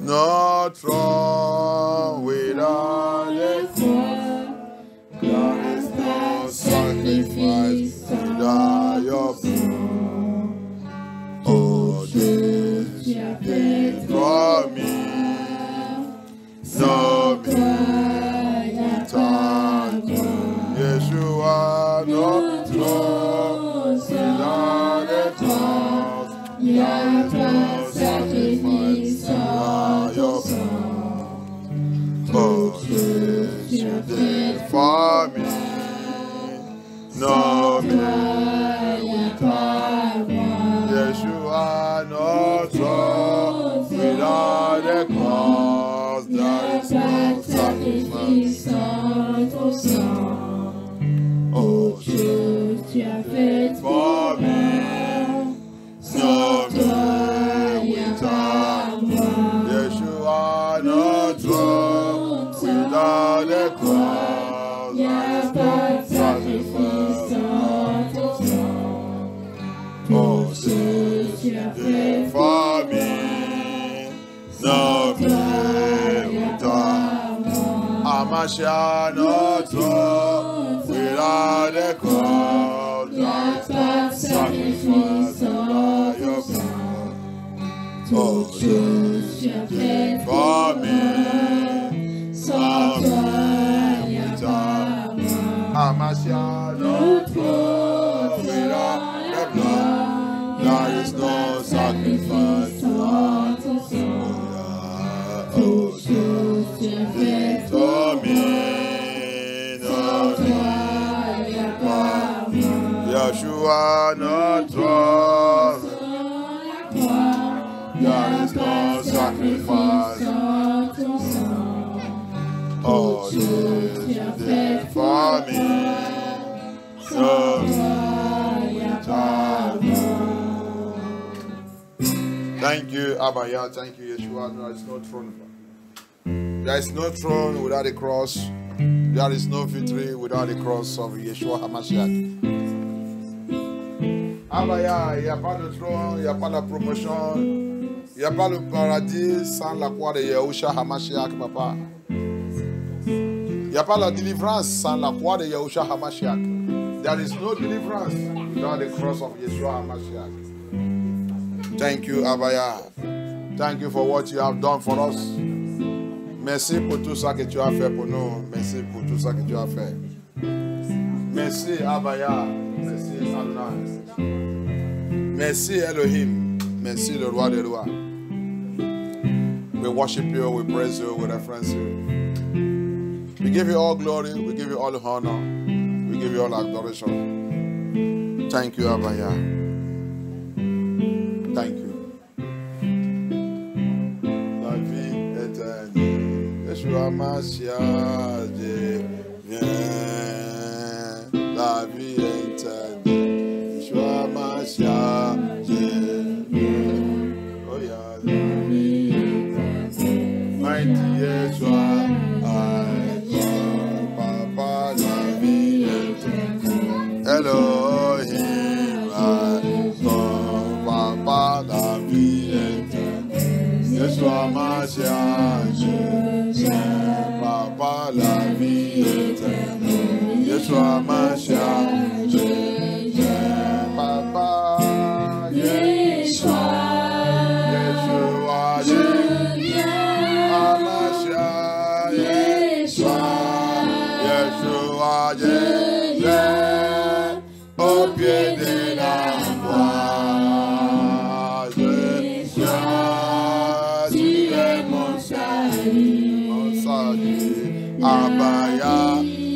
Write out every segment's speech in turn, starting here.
no throne without a cross. There is no sacrifice without your blood. Oh, this you did for me. No Yeshua, no throne without a cross. There is no sacrifice without your blood. Oh, this you did for me. No Yeshua, no throne without a cross. There is no sacrifice. Oh, truth you have faith for me. No without Yeshua, no throne without a cross. There is no sacrifice. Oh, truth you have faith for me. No without Amashiach, no throne without a cross. There is no sacrifice without your blood. Oh, truth you have faith for me. No without Amashiach, no throne without the blood. There is no sacrifice without your blood. Oh, truth you have faith for me. Yeshua, no throne. There is no sacrifice. Oh, this you did for me. So thank you, Abba. Thank you, Yeshua. There is no throne. There is no throne without a cross. There is no victory without the cross of Yeshua HaMashiach. Abba, il n'y a pas de trône, il n'y a pas de promotion, il n'y a pas de paradis sans la croix de Yeshua HaMashiach, papa. Il n'y a pas de délivrance sans la croix de Yeshua HaMashiach. There is no deliverance without the cross of Yeshua HaMashiach. Thank you, Abba. Thank you for what you have done for us. Merci pour tout ça que tu as fait pour nous. Merci pour tout ça que tu as fait. Merci, Abba. Merci, Adonai. Merci, Elohim. Merci, le roi des rois. We worship you, we praise you, we reference you. We give you all glory, we give you all honor, we give you all adoration. Thank you, Abba. Thank you. La vie éternelle, Yeshua Mashiach, viens. La vie éternelle, Yeshua Mashiach, viens. Oh yeah, la vie éternelle, mighty Yeshua, Papa, la vie éternelle, Elohim, Papa, la vie éternelle, Yeshua Mashiach, Papa, la vie éternelle, Yeshua Mashiach, Papa, Yeshua, Yeshua, au pied de la croix, Yeshua, tu es mon salut, Abaya,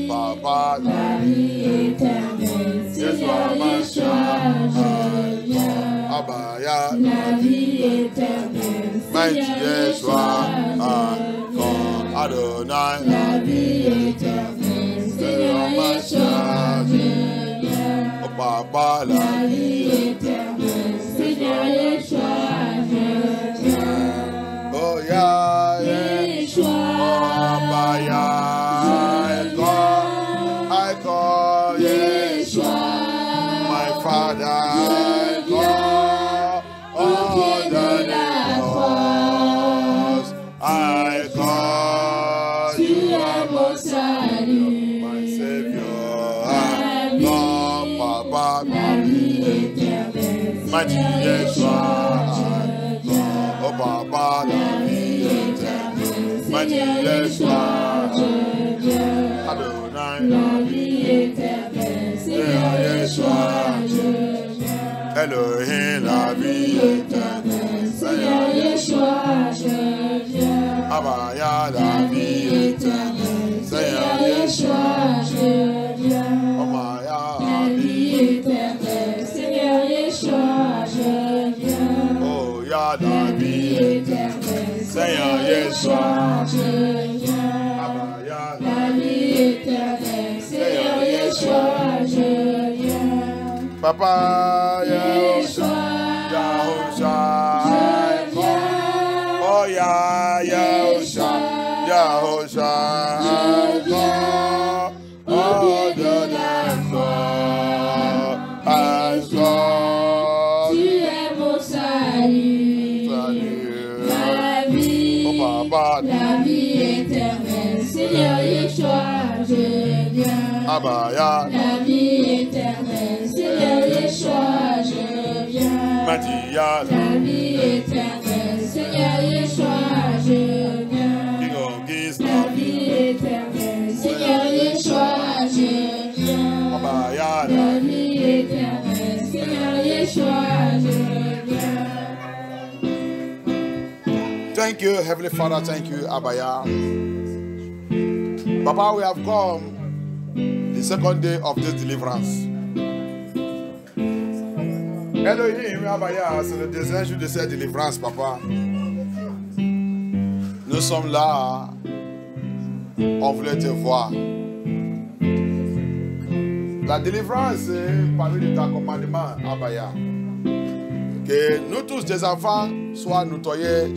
Papa, la vie éternelle, Yeshua, Mashiach, Abaya, la vie éternelle, mighty Yeshua, Adonai, la vie éternelle, Seigneur Mashiach, oh Papa, la vie éternelle, Seigneur Yeshua, oh Yeshua, oh Abba, I call Yeshua, my Father, I call, oh the cross, m'a dit Yeshua, oh papa, la vie éternelle, m'a dit Yeshua, Adonai, la vie éternelle, Seigneur Yeshua, Elohim, la vie éternelle, Seigneur Yeshua, je viens. Abaya, la vie éternelle, Seigneur Yeshua, je viens. Amaya, la vie éternelle, Seigneur Yeshua, je viens. Oh, ya la vie éternelle, Seigneur Yeshua, je viens. Abaya, la vie éternelle, Seigneur Yeshua, je viens. Papa, Yeshua, Yahusha, je viens. Oh, ya, Yahusha, Yahusha, je viens. Oh, Dieu tu es mon salut, la vie éternelle, Seigneur Yeshua, je viens. Abaya, la vie éternelle, Seigneur Yeshua, je viens. Matia, la vie éternelle, Seigneur Yeshua, je viens. La vie éternelle, Seigneur Yeshua, je viens. Abaya, la vie éternelle, Seigneur Yeshua, je viens. Thank you, Heavenly Father. Thank you, Abaya. Papa, we have come the second day of this deliverance. Elohim, Abaya, c'est le deuxième jour de cette délivrance, Papa. Nous sommes là, on voulait te voir. La délivrance, c'est parmi les commandements, Abaya. Que nous tous, des enfants, soient nettoyés,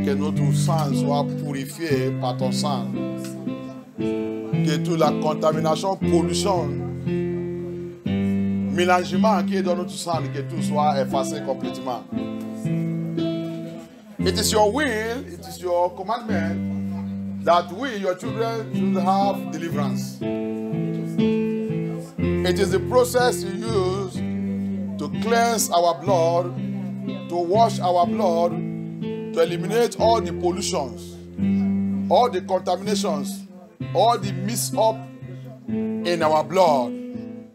que notre sang soit purifié par ton sang. Que toute la contamination, pollution, mélangement qui est dans notre sang, que tout soit effacé complètement. It is your will, it is your commandment that we, your children, should have deliverance. It is the process you use to cleanse our blood, to wash our blood, to eliminate all the pollutions, all the contaminations, all the mix-up in our blood,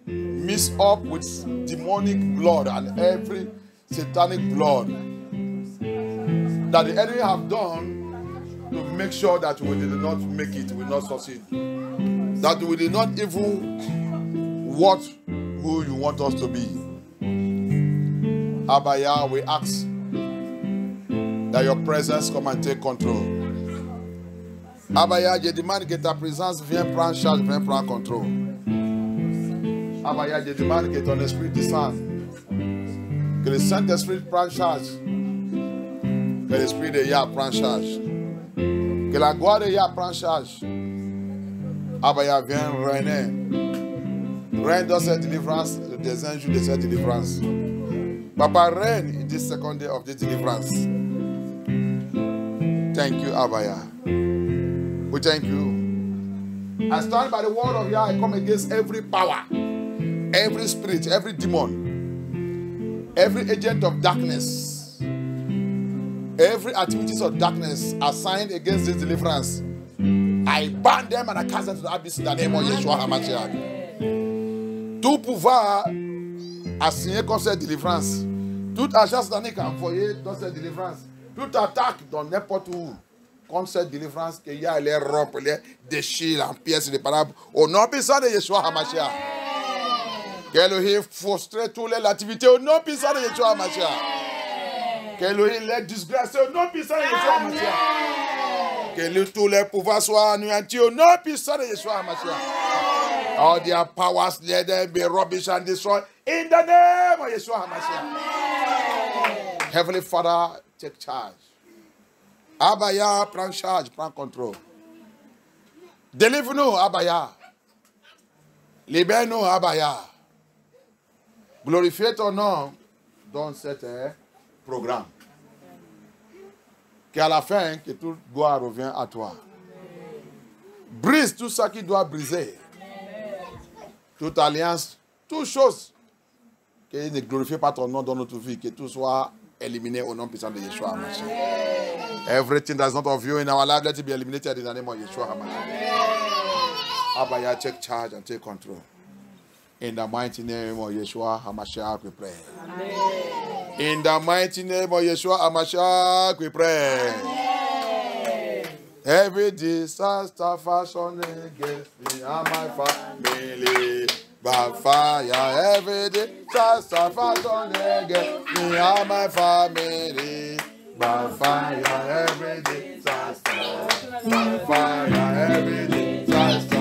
mixed up with demonic blood and every satanic blood that the enemy have done to make sure that we did not make it, we will not succeed. That we did not even what who you want us to be. Abaya, we ask that your presence come and take control. Abaya, je demande que ta présence vienne prendre charge, vienne prendre contrôle. Abaya, je demande que ton esprit descende. Que le Saint-Esprit prenne charge. Que l'esprit de Yah prenne charge. Que la gloire de Yah prenne charge. Abaya, viens régner. Règne dans cette délivrance, le deuxième jour de cette délivrance. Papa, reign in this second day of this deliverance. Thank you, Abaya. We thank you. I stand by the word of Yah. I come against every power, every spirit, every demon, every agent of darkness, every activities of darkness assigned against this deliverance. I ban them and I cast them to the abyss in the name of Yeshua HaMashiach. Tout pouvoir assigné comme cette délivrance, toute agence satanique envoyée dans cette délivrance, toute attaque dans n'importe où, contre cette délivrance, qu'il y a les rompre, les déchire en pièces irréparables, au nom puissant de Yeshua HaMashiach. Qu'Elohim frustre toutes les activités au nom puissant de Yeshua HaMashiach. Qu'Elohim les disgracie au nom puissant de Yeshua HaMashiach. Que tous les pouvoirs soient anéantis au nom puissant de Yeshua HaMashiach. All their powers, let them be rubbish and destroyed in the name of Yeshua HaMashiach. Heavenly Father, take charge. Abaya, prends charge, prends contrôle. Délivre-nous, Abaya. Libère-nous, Abaya. Glorifie ton nom dans cet programme. Qu'à la fin, que toute gloire revienne à toi. Brise tout ça qui doit briser. Toute alliance, toute chose qu'il ne glorifie pas ton nom dans notre vie, que tout soit éliminé au nom puissant de Yeshua HaMashiach. Everything that's not of you in our life, let it be eliminated in the name of Yeshua HaMashiach. Abba, take charge and take control. In the mighty name of Yeshua HaMashiach, we pray. Amen. In the mighty name of Yeshua HaMashiach, we pray. Amen. Every disaster fashioned against me and my family, by fire. Every disaster fashioned against me and my family, by fire. Every disaster, by fire. Every disaster,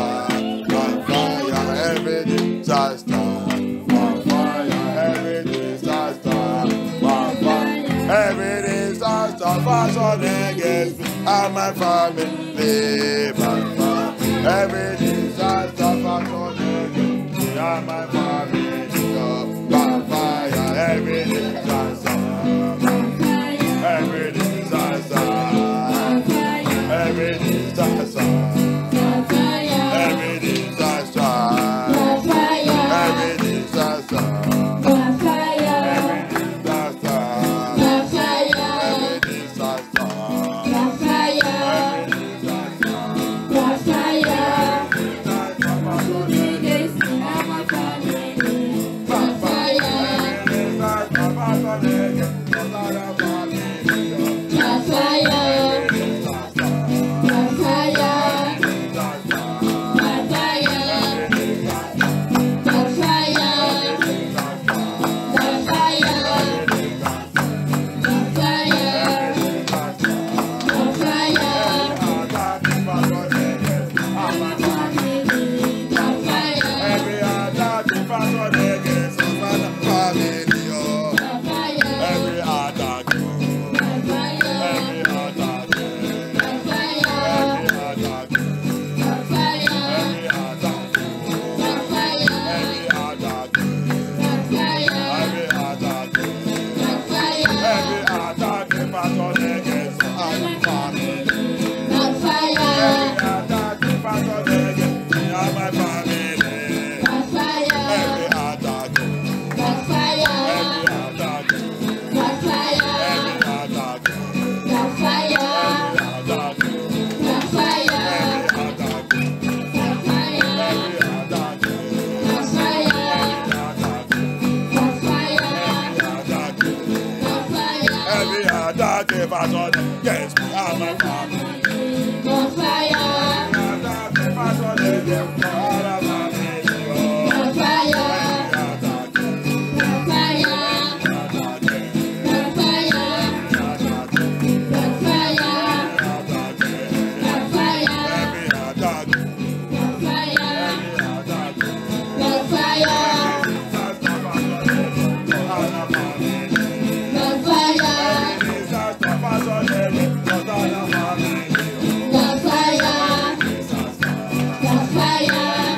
by fire. Every disaster, by fire. Every disaster, by fire. Every disaster fashioned against me and my family, by fire. Every disaster fashioned against me and my family, by fire. Every disaster, every disaster, every disaster, every disaster, every disaster. Fire!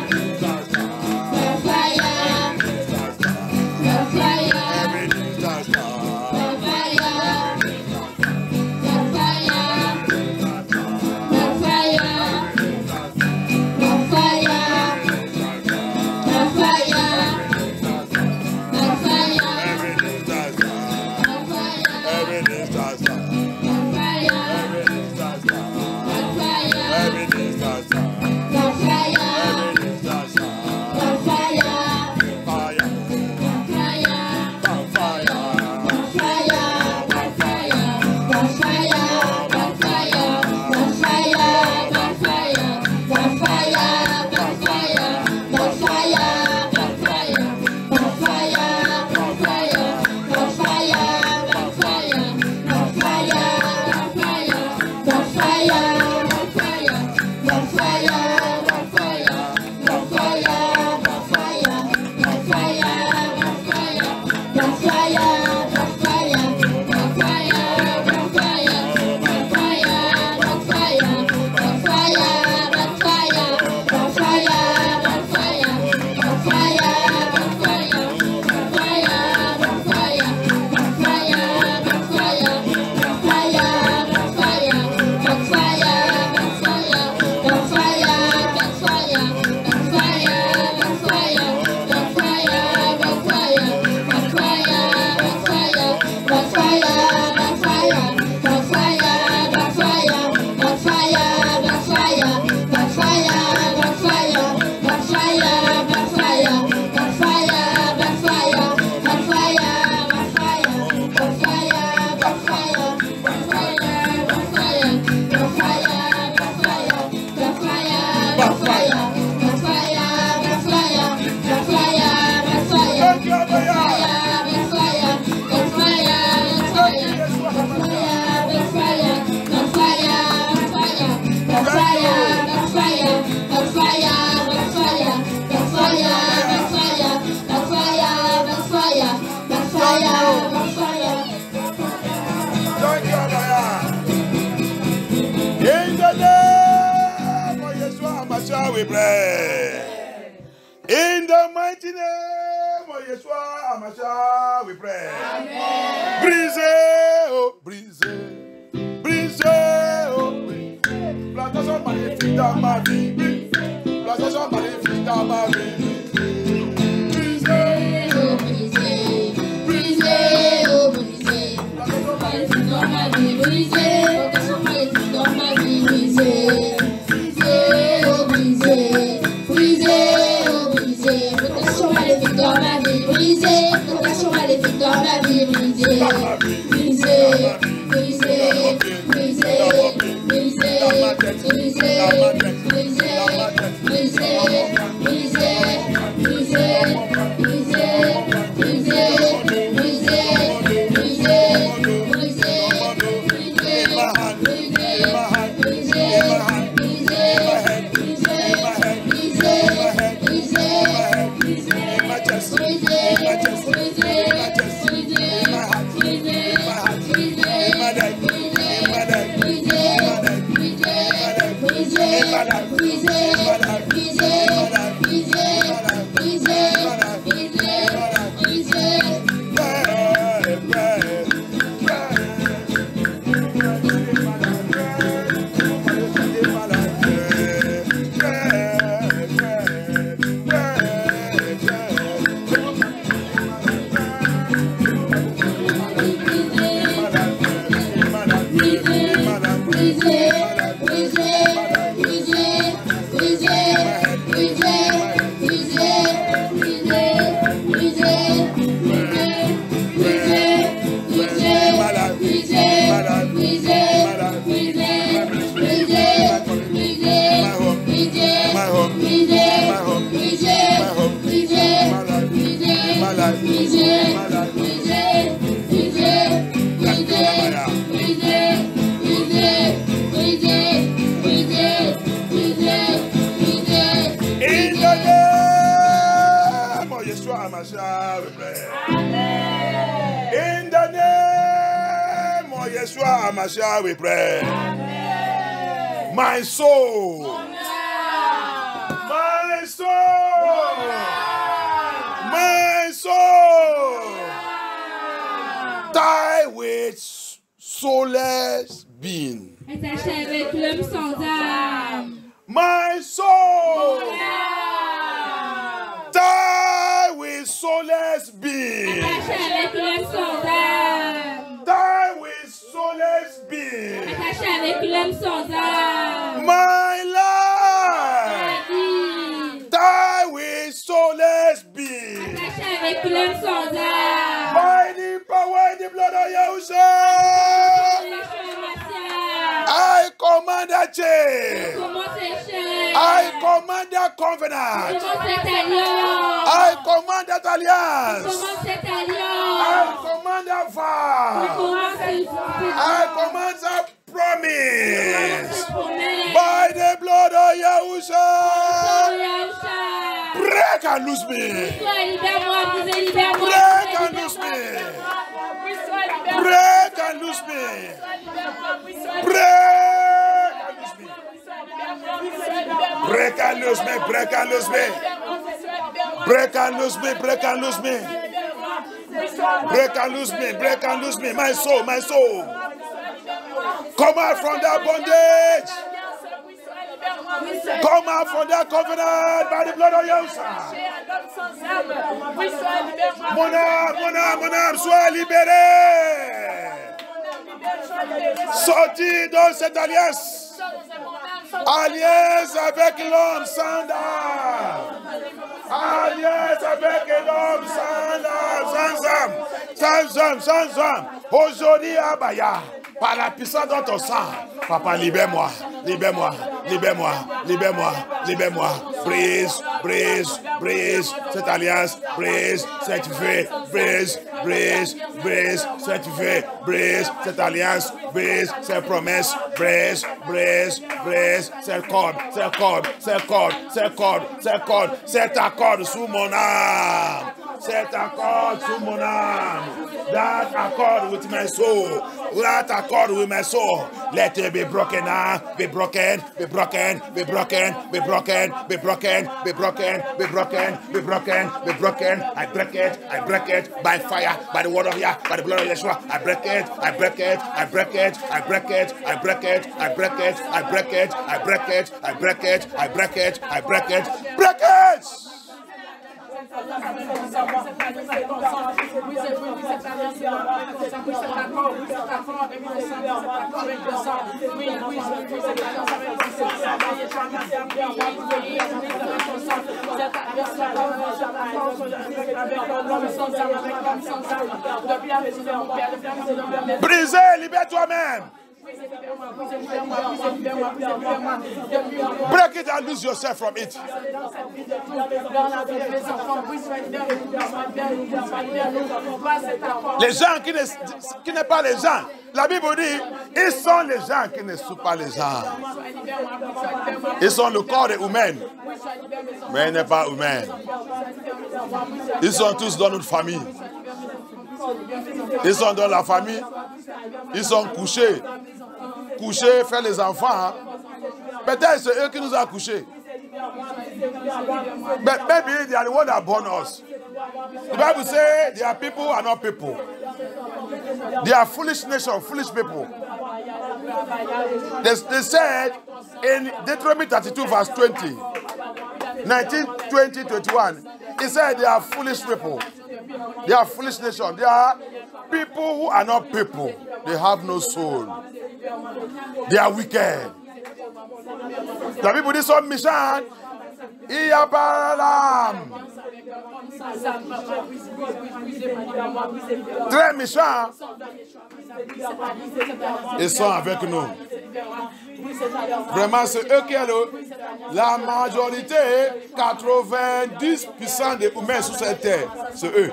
HaMashiach, we pray. In the mighty name of Yeshua HaMashiach, we pray. Amen. Brise, oh, brise. Brise, oh, brise. Plantation magnifique dans ma vie. Plantation magnifique dans ma vie. Brise, oh, brise. Brise, oh, brise. Plantation magnifique dans ma vie. Brise, plantation magnifique dans ma vie. Brise, oh, brise. Brise, oh, brise. Plantation maléfique dans ma vie. Brise, plantation maléfique dans ma vie. Brise, brise. HaMashiach, we pray. Amen. My soul. Amen. My soul. Amen. My soul. Amen. Die with soulless being. Attaché avec l'homme sans âme. My soul. Amen. Die with soulless being. Attaché avec l'homme sans âme. Die with soulless being. Attaché avec l'homme sans âme. My life. Die with soulless being. Attaché avec l'homme sans âme. By the power and the blood of Yahushua, I command a change. I command a covenant. I command that alliance. I command a vow. I command a promise. By the blood of Yahushua, break and loose me. Break and loose me. Break and loose me. Break and loose me. Break and loose me. Break and loose me. Break and loose me. Break and loose me. Break and loose me. Break and loose me. My soul, my soul. Come out from that bondage. Come out from that covenant by the blood of Yahushua. Mon âme, sois libéré. Sorti dans cette alliance. Alliance avec l'homme sans âme. Alliance avec l'homme sans âme. Aujourd'hui, Abaya. Par la puissance de ton sang, Papa, libère-moi, libère-moi, libère-moi, libère-moi, libère-moi. Brise, brise, brise cette alliance, brise, certifié, brise, brise, brise, certifié, brise cette alliance, brise cette promesse, brise, brise, brise cette corde, cette corde, cette corde, cette corde, cette corde, cet accord sous mon âme. Set accord to mon âme. That accord with my soul. That accord with my soul. Let it be broken now. Be broken. Be broken. Be broken. Be broken. Be broken. Be broken. Be broken. Be broken. Be broken. I break it. I break it by fire, by the word of Yah, by the blood of Yeshua. I break it. I break it. I break it. I break it. I break it. I break it. I break it. I break it. I break it. I break it. I break it. Break it. Brisez, libère toi-même. Break it and lose yourself from it. Les gens qui n'est pas les gens. La Bible dit, ils sont les gens qui ne sont pas les gens. Ils sont le corps humain, mais ils n'est pas humain. Ils sont tous dans notre famille. Ils sont dans la famille. Ils sont couchés. Couchés, faire les enfants. Hein? Peut-être c'est eux qui nous ont couchés. But maybe they are the ones that born us. The Bible says there are people who are not people. They are foolish nation, foolish people. They said in Deuteronomy 32 verse 20, 19, 20, 21, it said they are foolish people. They are foolish nation. They are people who are not people. They have no soul. They are wicked. The people dit sont méchants. Il n'y a pas l'âme. Très méchants. Ils sont avec nous. Vraiment, c'est eux qui sont la majorité, 90% des humains sur cette terre. C'est eux.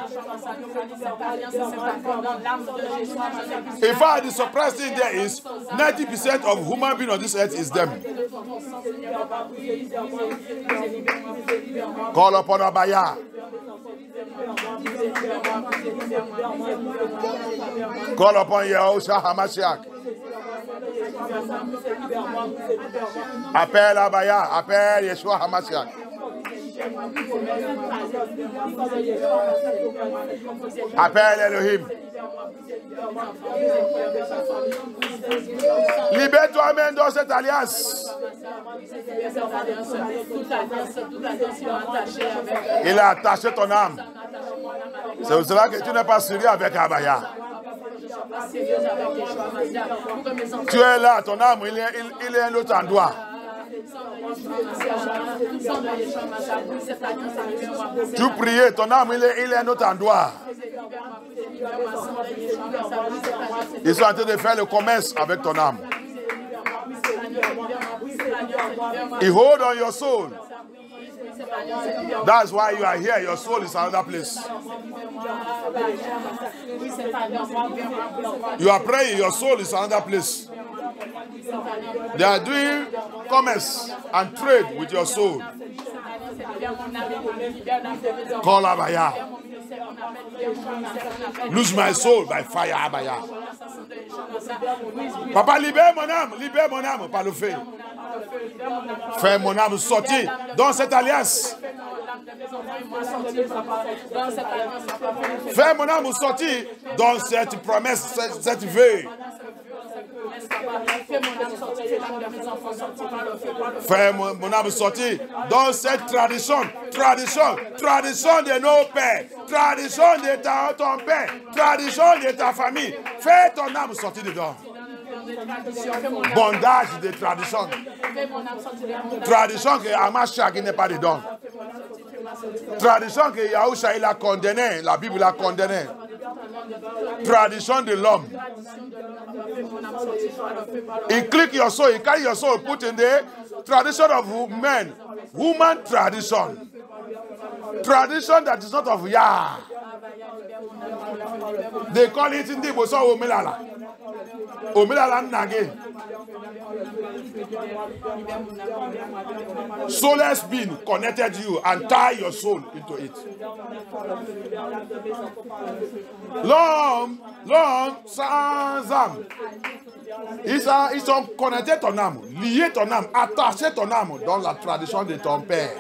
In fact, the surprising thing there is 90% of human beings on this earth is them. Call upon Abaya. Call upon Yahushua Hamashiach. Appelle Abaya, appelle Yeshua Hamashiach. Appelle Elohim. Libère toi-même dans cette alliance. Il a attaché ton âme. C'est pour cela que tu n'es pas sérieux avec Abaya. Tu es là, ton âme, il est un autre endroit. Tu priais, ton âme, il est un autre endroit. Ils sont en train de faire le commerce avec ton âme. He hold on your soul. That's why you are here. Your soul is another place. You are praying, your soul is another place. They are doing commerce and trade with your soul. Call Abaya. Lose my soul by fire, Abaya. Papa, libère mon âme par le feu. Fais mon âme sortir dans cette alliance. Fais mon âme sortir dans cette promesse, cette veille. Fais mon âme sortir dans cette tradition de nos pères, tradition de ton père, tradition de ta famille. Fais ton âme sortir dedans. Bondage de tradition. Tradition que Hamashiach n'est pas dedans. Tradition que Yahushua il a condamné, la Bible l'a condamné. Tradition de l'homme. He click your soul, he carry your soul, put in the tradition of men, woman tradition. Tradition that is not of Yah. They call it in the Boso Melala. Omila nage. Soulless being connected you and tie your soul into it. L'homme sans âme. Ils sont connectés ton âme, liés ton âme, attachés ton âme dans la tradition de ton père.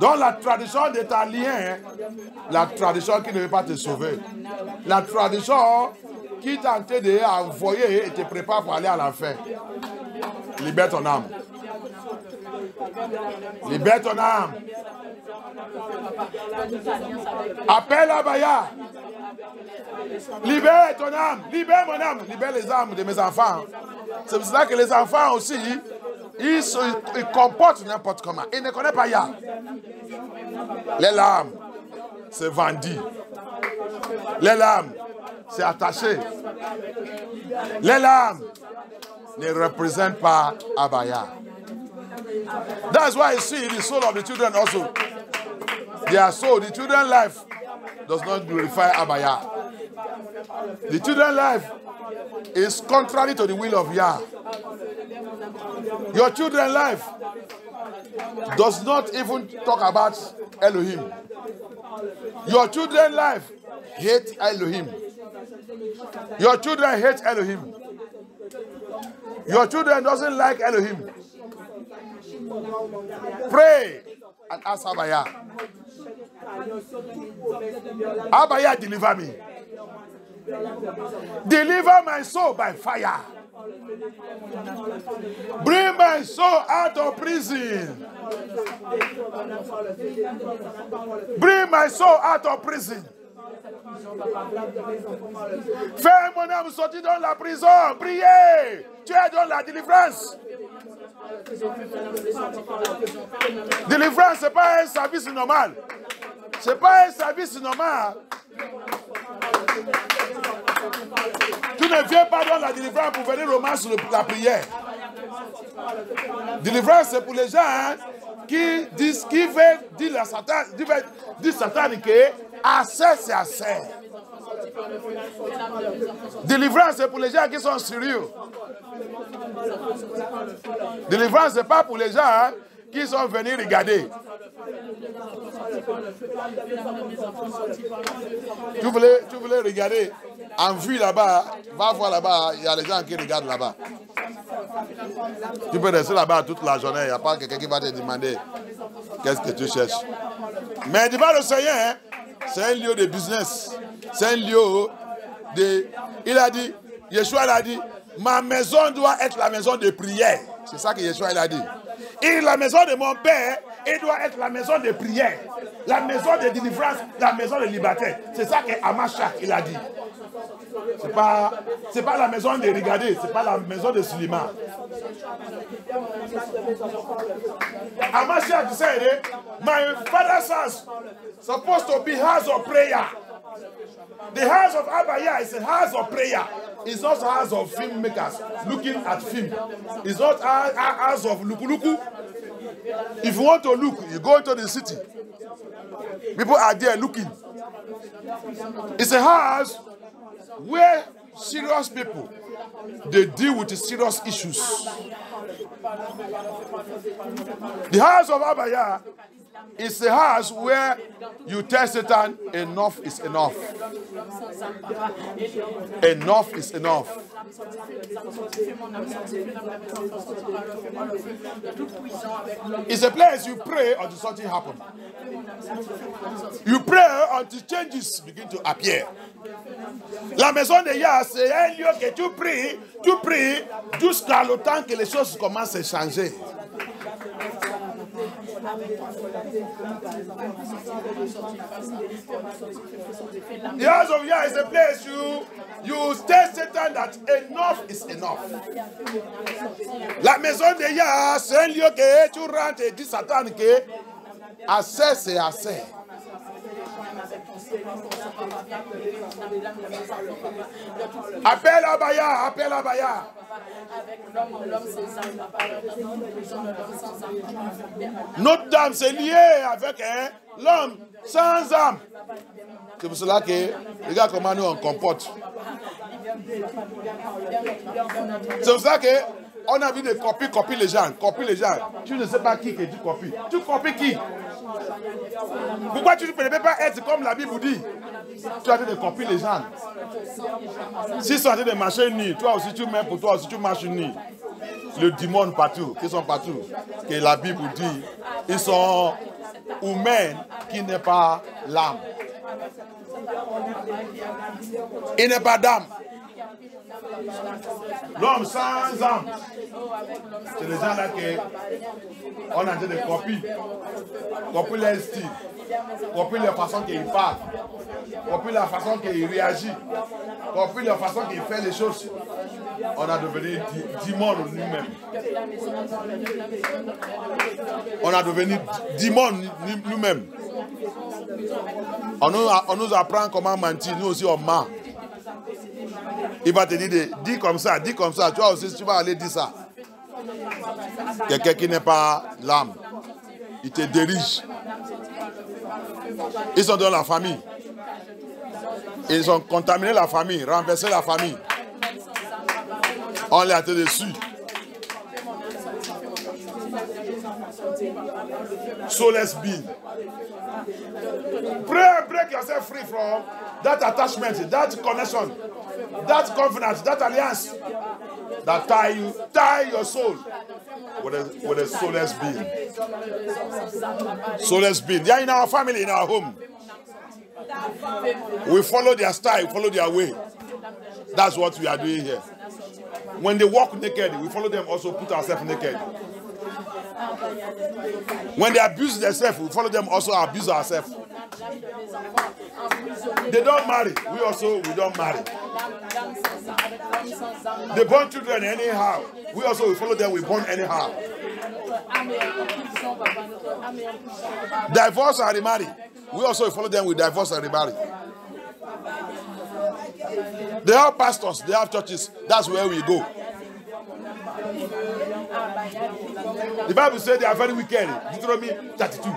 Dans la tradition de ta lien, la tradition qui ne veut pas te sauver. La tradition qui t'a envoyé d'envoyer et te prépare pour aller à l'enfer. Libère ton âme. Libère ton âme. Appelle Abaya. Libère ton âme. Libère mon âme. Libère les âmes de mes enfants. C'est pour cela que les enfants aussi, ils comportent n'importe comment. Ils ne connaissent pas Yah. Les larmes, c'est vendu. Les larmes, c'est attaché. Les larmes ne représentent pas Abaya. That's why you see the soul of the children also. Their soul, the children's life does not glorify Abaya. The children's life is contrary to the will of Yah. Your children's life does not even talk about Elohim. Your children's life hate Elohim. Your children hate Elohim. Your children doesn't like Elohim. Pray and ask Abaya. Abaya, deliver me. Deliver my soul by fire. Bring my soul out of prison. Bring my soul out of prison. Fais mon âme sortir dans la prison. Priez. Tu es dans la délivrance. Délivrance, ce n'est pas un service normal. Ce n'est pas un service normal. Tu ne viens pas dans la délivrance pour venir au match sur la prière. Délivrance, c'est pour les gens qui disent, qui veulent dire la Satan, dire Satan que assez, c'est assez. Délivrance, c'est pour les gens qui sont sérieux. Délivrance, ce n'est pas pour les gens qui sont venus regarder. Tu voulais regarder en vue là-bas, va voir là-bas, il y a les gens qui regardent là-bas. Tu peux rester là-bas toute la journée, il n'y a pas quelqu'un qui va te demander qu'est-ce que tu cherches. Mais devant le Seigneur, c'est un lieu de business. C'est un lieu de... Il a dit, Yeshua l'a dit, ma maison doit être la maison de prière. C'est ça que Yeshua il a dit. Et la maison de mon père, elle doit être la maison de prière. La maison de délivrance, la maison de liberté. C'est ça que Amashak il a dit. C'est pas la maison de regarder, c'est pas la maison de Suleiman. Amashak said, my father's house supposed to be house of prayer. The house of Abaya is a house of prayer. It's not a house of filmmakers looking at film. It's not a house of luku-luku. If you want to look, you go into the city. People are there looking. It's a house where serious people, they deal with the serious issues. The house of Abaya is a house where you tell Satan, enough is enough. Enough is enough. It's a place you pray until something happens. You pray until changes begin to appear. La maison de Yah, c'est un lieu que tu pries jusqu'à le temps que les choses commencent à changer. The house of Yah is a place you tell Satan that enough is enough. La maison de Yah, c'est un lieu que tu rentres et dis Satan que assez c'est assez. Appelle Abaya, appelle Abaya. Notre dame, c'est lié avec l'homme sans âme. C'est pour cela que, regarde comment nous on comporte. C'est pour ça que on a vu des copies les gens, Tu ne sais pas qui que tu copies. Tu copies qui? Pourquoi tu ne peux pas être comme la Bible dit? Tu as de copier les gens. S'ils sont en train de marcher nus, toi aussi tu mets pour toi aussi tu marches nus. Le démon partout, ils sont partout. Que la Bible dit, ils sont humains qui n'est pas l'âme. Il n'est pas d'âme. L'homme sans âme. C'est les gens là que on a des copies. Copier leur style. Copier la façon qu'ils parlent. Copier la façon qu'ils réagissent. Copier la façon qu'ils font les choses. On a devenu démons nous-mêmes. On a devenu démons nous-mêmes. On nous apprend comment mentir. Nous aussi on ment. Il va te dire, dis comme ça, dis comme ça. Tu vois aussi, tu vas aller dire ça. Quelqu'un qui n'est pas l'âme, il te dirige. Ils sont dans la famille. Ils ont contaminé la famille, renversé la famille. On les a été dessus. So let's be. Break yourself free from that attachment, that connection, that covenant, that alliance that tie your soul with a soulless being. Soulless being. They are in our family, in our home. We follow their style, follow their way. That's what we are doing here. When they walk naked, we follow them also put ourselves naked. When they abuse themselves, we follow them also abuse ourselves. They don't marry, we don't marry. They born children anyhow. We also will follow them, we born anyhow. Divorce and remarry. We also will follow them, we divorce and remarry. They have pastors, they have churches. That's where we go. The Bible said they are very wicked. Deuteronomy 32.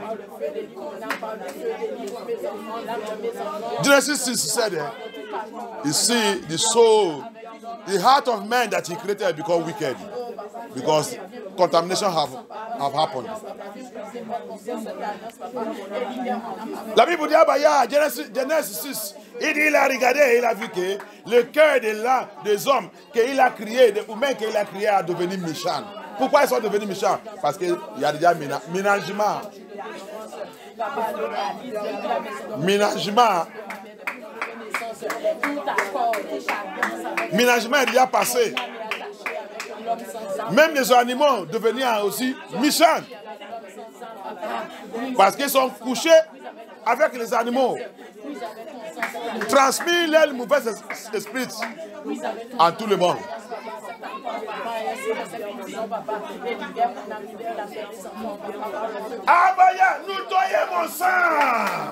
Genesis 6 said, you see, the soul, the heart of man that he created become wicked. Because contamination have happened. La Bible dit, Genesis 6, il a regardé, il a vu que le cœur des hommes qu'il a créé, des humains qu'il a créé a devenu méchant. Pourquoi ils sont devenus méchants? Parce qu'il y a déjà ménagement. Ménagement est déjà passé. Même les animaux devenaient aussi méchants. Parce qu'ils sont couchés avec les animaux. Transmis les mauvais esprits en tout le monde. Abaya, nous doyons mon sang.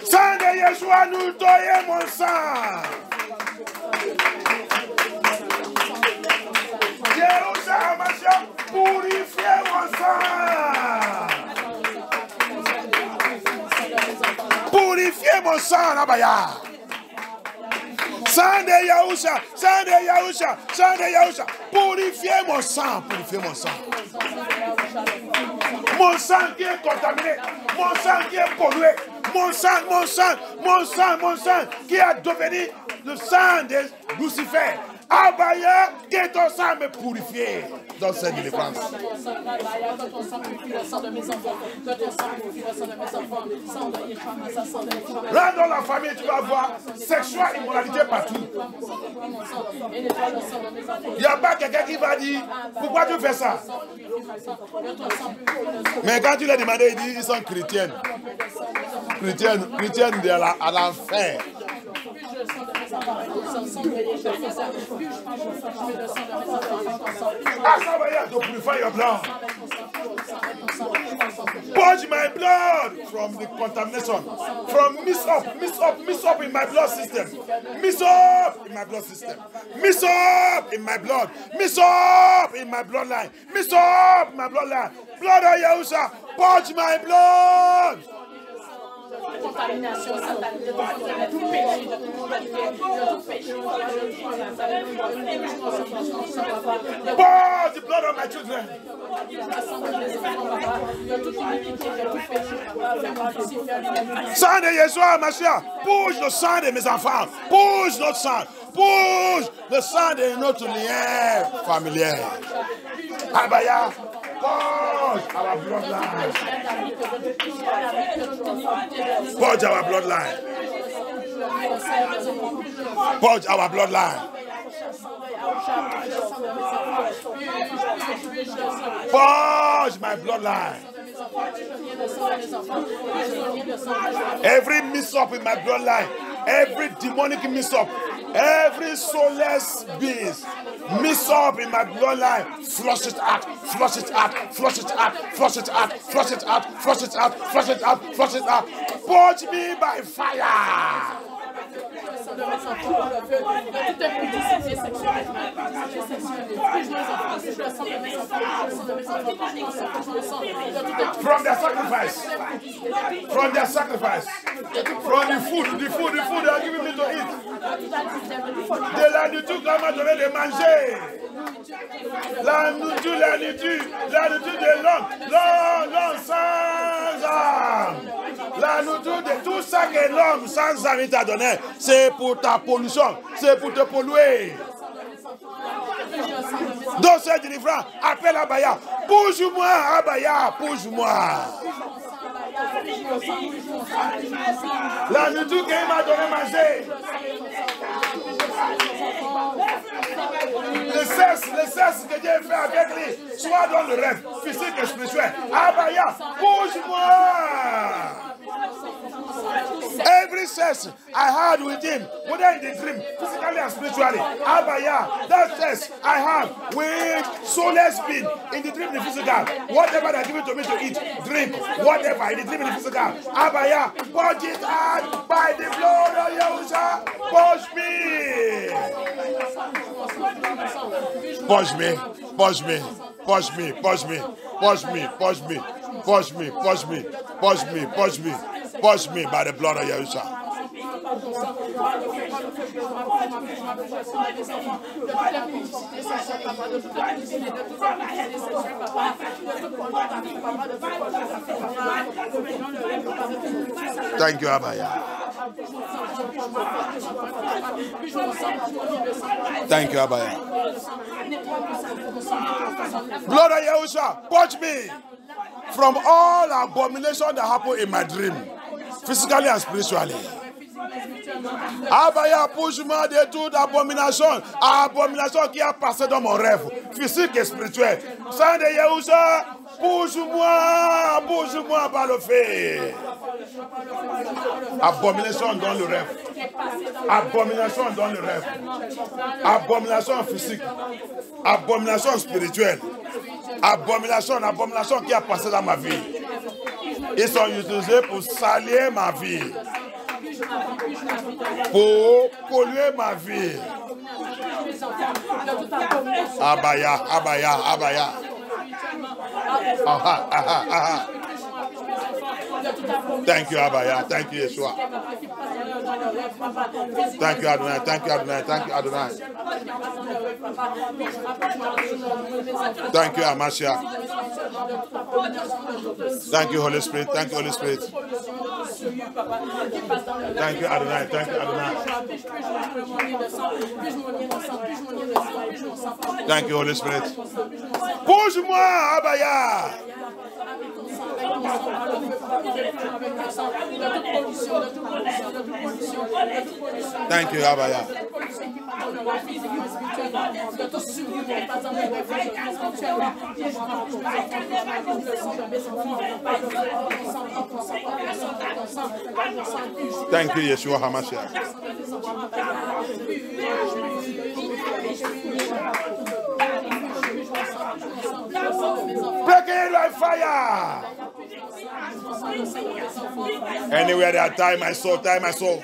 Sang de Yeshua, nous doyons mon sang. Jérusalem, purifiez mon sang. Purifiez mon sang, Abaya. Sang de Yahusha, sang de Yahusha, sang de Yahusha. Purifiez mon sang, purifiez mon sang. Mon sang qui est contaminé, mon sang qui est pollué, mon sang qui a devenu le sang de Lucifer. Abaya, que ton sang me purifie dans cette délivrance. Là dans la famille, tu vas voir sexuelle immoralité partout. Il n'y a pas quelqu'un qui va dire pourquoi tu fais ça. Mais quand tu l'as demandé, il dit ils sont chrétiennes. Chrétiennes à l'enfer. Ask Abaya to purify your blood. Purge my blood from the contamination, from mix up in my blood system, mix up in my blood system, mix up in my blood, mix up in my bloodline, mix up in my bloodline. Blood of Yahusha, purge my blood. Contamination satanique, de tout péché, de toute péché. Pour the blood of my children. Sang de Yeshua, Mashiach, pousse le sang de mes enfants, pousse notre sang, pousse le sang de notre lien familial. Abaya. Purge our bloodline. Purge our bloodline. Purge our bloodline. Purge my bloodline. Every mix-up in my bloodline, every demonic mix-up, every soulless being mix up in my bloodline, flush it out, flush it out, flush it out, flush it out, flush it out, flush it out, flush it out, flush it out. Purge me by fire. From their sacrifice, from their sacrifice, from the food they are giving me to eat. De la nourriture qu'on m'a donné de manger. La nourriture de l'homme sans âme. La nourriture de tout ça que l'homme sans âme t'a donné, c'est pour ta pollution, c'est pour te polluer. Donc c'est délivrant, appelle Abaya, bouge-moi Abaya, bouge-moi. La nourriture qu'il m'a donné manger. Le cesse que Dieu fait avec lui, soit dans le rêve, physique et spirituel. Abaya, bouge-moi. Every cess I had with him, whether in the dream, physically and spiritually, Abaya, that cess I have with soulless being in the dream, in the physical, whatever they give it to me to eat, drink, whatever in the dream, in the physical, Abaya, purge it out by the blood of Yahusha, purge me. Purge me, purge me, purge me, purge me, purge me, purge me, purge me, purge me, purge me, purge me, purge me by the blood of Yahusha. Thank you, Abaya. Thank you, Abaya. Blood of Yahusha, purge me from all abomination that happen in my dream, physically and spiritually. Abaya, pousse-moi de toute abomination qui a passé dans mon rêve, physique et spirituel. Sang de Yahusha, pousse-moi par le feu. Abomination dans le rêve. Abomination dans le rêve. Abomination physique. Abomination spirituelle. Abomination qui a passé dans ma vie. Ils sont utilisés pour salir ma vie. Pour polluer ma vie. Abaya. Thank you, Abaya. Thank you, Yeshua. Thank you, Adonai. Thank you, Adonai. Thank you, Adonai. Thank you, Amashia. Thank you, Holy Spirit. Thank you, Holy Spirit. Thank you, Adonai. Thank you, Adonai. Thank you, Holy Spirit. Pousse-moi, Abaya. Thank you, Abaya. Thank you, Yeshua HaMashiach. Breaking like fire. Anywhere they are, tie my soul, tie my soul.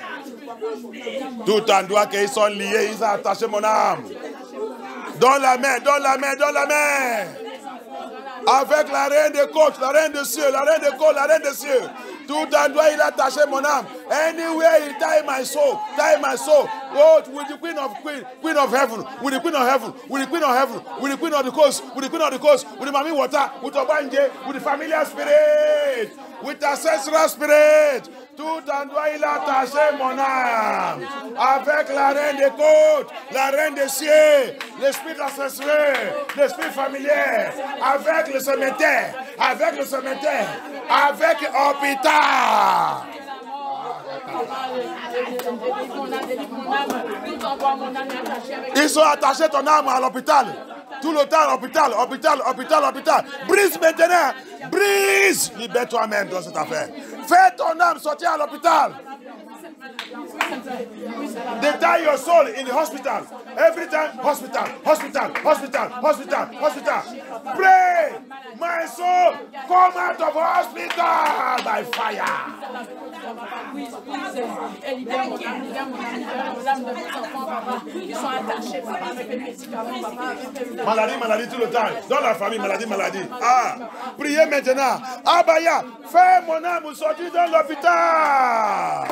Tout endroit qu'ils sont liés, ils ont attaché mon âme. Dans la main, dans la main, dans la main. Avec la reine des côtes, la reine des cieux, la reine des côtes, la reine des cieux. Tout endroit, il a attaché mon âme. Anywhere he tie my soul, tie my soul. Oh, with the queen of heaven, with the queen of heaven, with the queen of heaven, with the queen of the coast, with the queen of the coast, with the mami water, with the banje, with the familiar spirit, with the ancestral spirit. Tout endroit, il a attaché mon âme. Avec la reine des côtes, la reine des cieux, l'esprit ancestral, l'esprit familier, avec le cimetière, avec le cimetière, avec l'hôpital. Ils sont attachés ton âme à l'hôpital. Tout le temps, hôpital, hôpital, hôpital, hôpital. Brise maintenant. Brise. Libère toi-même dans cette affaire. Fais ton âme sortir à l'hôpital. They tie your soul in the hospital. Every time, hospital, hospital, hospital, hospital, hospital. Pray. My soul, come out of hospital by fire. Maladie, maladie tout le temps. Dans la famille, maladie, maladie. Ah, priez maintenant. Abaya, fais mon âme sortir dans l'hôpital.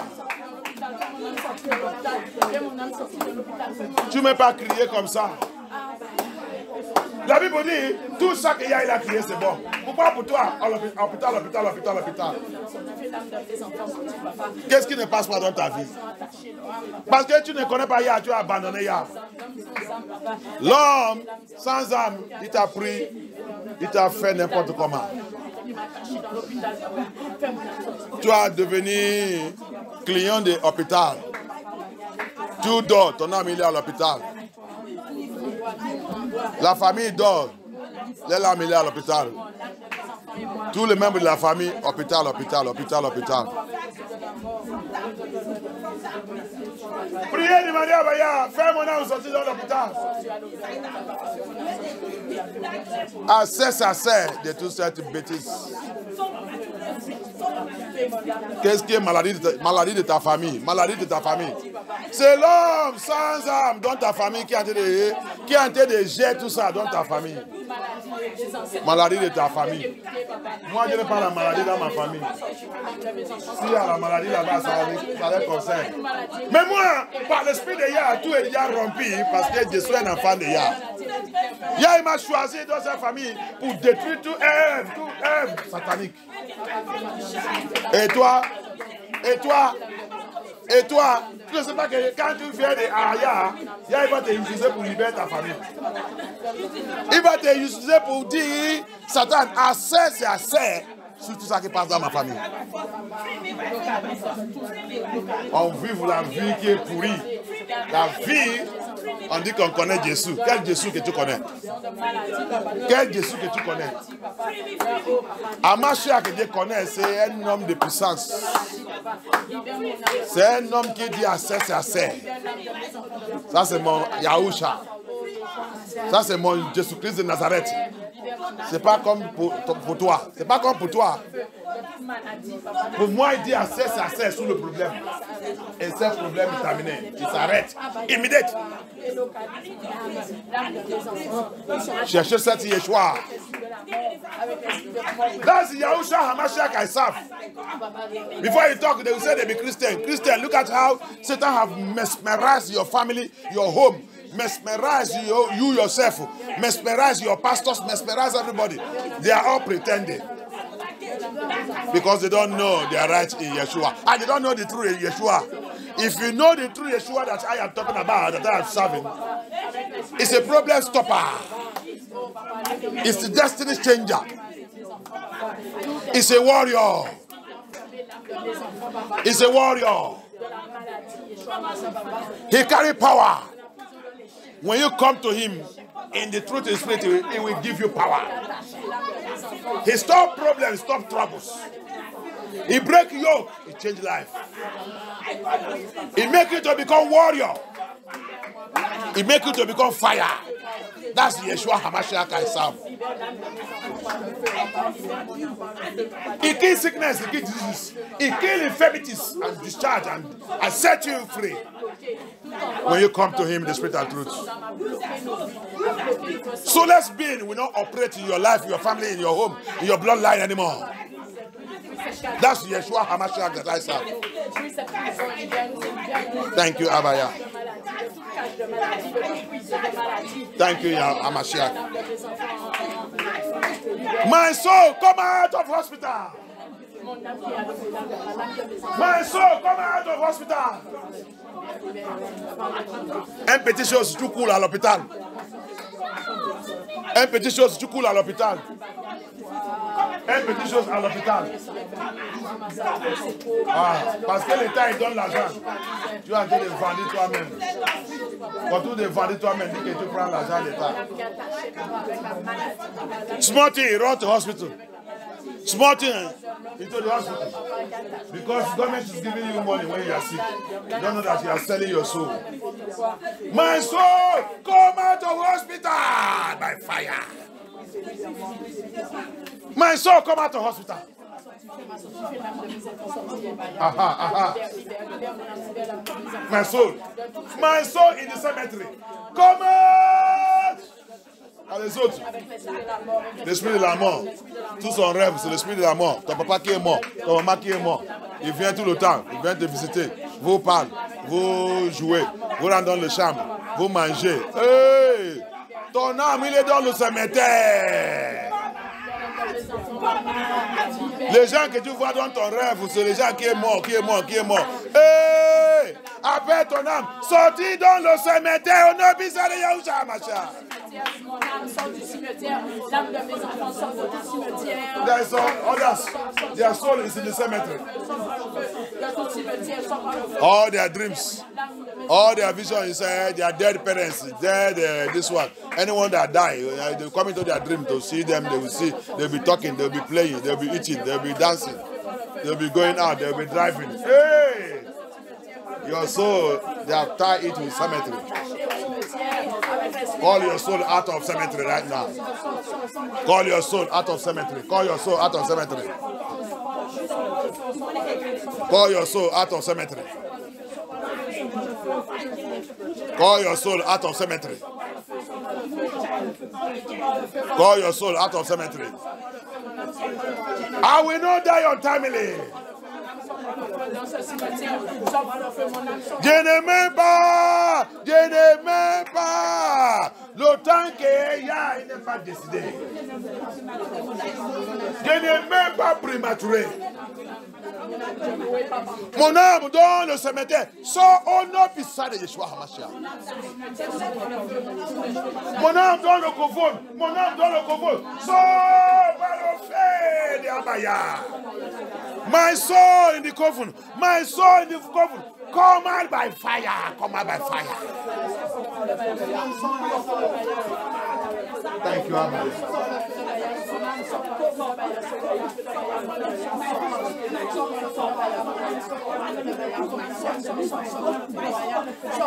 Tu ne m'as pas crié comme ça. La Bible dit, tout ça qu'il y a, il a crié, c'est bon. Pourquoi pour toi, hôpital, hôpital, hôpital, hôpital? Qu'est-ce qui ne passe pas dans ta vie? Parce que tu ne connais pas Yah, tu as abandonné Yah. L'homme sans âme, il t'a pris, il t'a fait n'importe comment. Tu as devenu client de l'hôpital. Tu dors, ton âme il est à l'hôpital. La famille dort, l'âme il est à l'hôpital. Tous les membres de la famille, hôpital, hôpital, hôpital, hôpital. Priez, demandez à Baya, fais mon âme sortir dans l'hôpital. Assez de toute cette bêtise. Qu'est-ce qui est maladie de ta famille? Maladie de ta famille. C'est l'homme sans âme dans ta famille qui est en train de jeter tout ça dans ta famille. Maladie de ta famille. Moi, je n'ai pas la maladie dans ma famille. S'il y a la maladie là-bas, ça les concerne. Mais moi, par l'esprit de Yah, tout est déjà rompu parce que je suis un enfant de Yah. Yah, il m'a choisi dans sa famille pour détruire tout œuvre satanique. Et toi, tu ne sais pas que quand tu viens de Yah, Yah il va te utiliser pour libérer ta famille. Il va te utiliser pour dire, Satan, assez, c'est assez sur tout ça qui passe dans ma famille. On vit la vie qui est pourrie. La vie, on dit qu'on connaît Jésus. Quel Jésus que tu connais? Quel Jésus que tu connais? Amashia que Dieu connaît, c'est un homme de puissance. C'est un homme qui dit assez, c'est assez. Ça c'est mon Yahusha. Ça c'est mon Jésus-Christ de Nazareth. C'est pas comme pour toi. C'est pas comme pour toi. Pour moi, il dit assez, c'est assez sur le problème. Et ce problème est terminé. Il s'arrête. Immédiatement. Cherchez cette Yeshua. That's Yahusha HaMashiach I serve. Before you talk, they will say they be Christian. Christian, look at how Satan have mesmerized your family, your home. Mesmerize you yourself. Mesmerize your pastors. Mesmerize everybody. They are all pretending. Because they don't know they are right in Yeshua. And they don't know the true Yeshua. If you know the true Yeshua that I am talking about, that I am serving, it's a problem stopper. It's the destiny changer. He's a warrior. He's a warrior. He carries power. When you come to him in the truth and spirit, he will give you power. He stop problems, stop troubles. He break yoke, he change life. He make you to become warrior. He make you to become fire. That's Yeshua HaMashiach I serve. He kills sickness, he kills diseases, he kills infirmities and discharge and set you free. When you come to him, the spirit and truth. So let's being will not operate in your life, your family, in your home, in your bloodline anymore. That's Yeshua HaMashiach that I serve. Thank you, Abaya. Thank you, HaMashiach. My soul, come out of hospital. My soul, come out of hospital. Un petit chose tout cool à l'hôpital. Un petit chose tout cool à l'hôpital. Un petit chose à l'hôpital. Ah, parce que l'État il donne l'argent. Tu as été vendu toi-même. Quand tu es vendu toi-même, dis que tu prends l'argent de l'État. Small thing, run to hospital. Small thing into the hospital. Because government is giving you money when you are sick. You don't know that you are selling your soul. My soul, come out of hospital by fire. My soul, come out of hospital. My soul in the cemetery. Come out. À les autres, l'esprit de la mort, tous en rêve, c'est l'esprit de la mort. Ton papa qui est mort, ton maman qui est mort, il vient tout le temps, il vient te visiter, vous parlez, vous jouez, vous rentrez dans le chambre, vous mangez. Hey, ton âme, il est dans le cimetière. Les gens que tu vois dans ton rêve, c'est les gens qui est mort, qui est mort, qui est mort. Hey, appelle ton âme, sortis dans le cimetière, au nom de Yahushua HaMashiach. Mon âme sort du cimetière, l'âme de mes enfants sort du cimetière. There's others, their soul is in the cemetery. All their dreams, all their vision is their dead parents, dead this one. Anyone that die, they come into their dream to see them, they will see, they'll be talking, they'll be playing, they'll be eating, they'll be dancing, they'll be going out, they'll be driving. Hey! Your soul, they have tied it with cemetery. Call your soul out of cemetery right now. Call your soul out of cemetery. Call your soul out of cemetery. Call your soul out of cemetery. Call your soul out of cemetery. Call your soul out of cemetery. I will not die untimely. Je ne m'aime pas, le temps qu'il y a, il n'est pas décidé. Je ne m'aime pas prématuré. Mon âme dans le cimetière, sort au nom puissant de Yeshua HaMashiach. Mon âme dans le couvent, sort par le feu de Abaya. My soul in the coven, my soul in the coven, come out by fire, come out by fire. Thank you, Abba.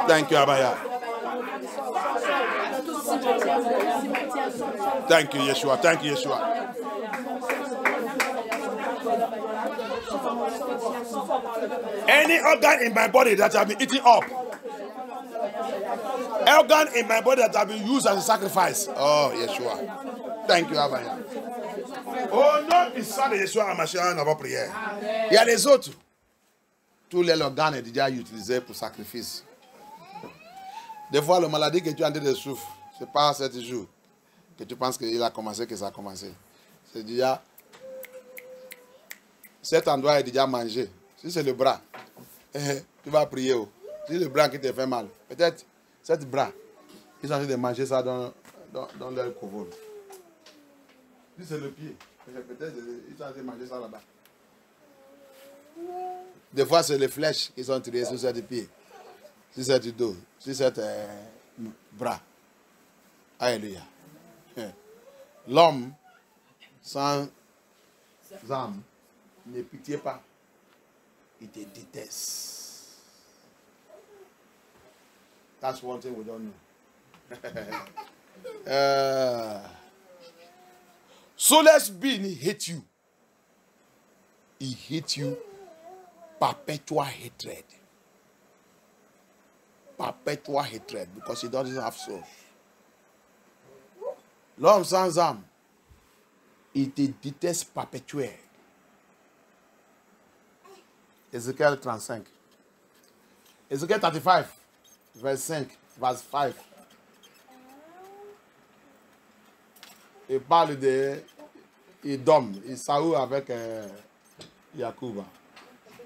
Thank you, Abaya. Thank you, Yeshua. Thank you, Yeshua. Any organ in my body that have been eaten up, organ in my body that have been used as a sacrifice. Oh, Yeshua. Thank you, Abaya. Oh non, puissant de Yeshua HaMashiach dans votre prière. Il y a les autres. Tous les organes sont déjà utilisés pour sacrifice. Des fois, la maladie que tu es en train de souffrir, ce n'est pas 7 jours que tu penses qu'il a commencé, que ça a commencé. C'est déjà, cet endroit est déjà mangé. Si c'est le bras, tu vas prier. Si c'est le bras qui te fait mal, peut-être cet bras, ils sont en train de manger ça dans leur couvre. Si c'est le pied, Peut-être ils ont mangé ça là-bas. Des fois, c'est les flèches qui sont tirées sur cette pied, sur cette dos, sur cette bras. Alléluia. L'homme sans âme ne pitié pas. Il te déteste. That's one thing we don't know. Soulless being hate you. He hates you. Perpetual hatred. Perpetual hatred because he doesn't have soul. L'homme sans âme, il te déteste perpétuel. Ézéchiel 35. Ézéchiel 35, verse 5, verse 5. Il parle de Edom, Isaou avec Yakuba,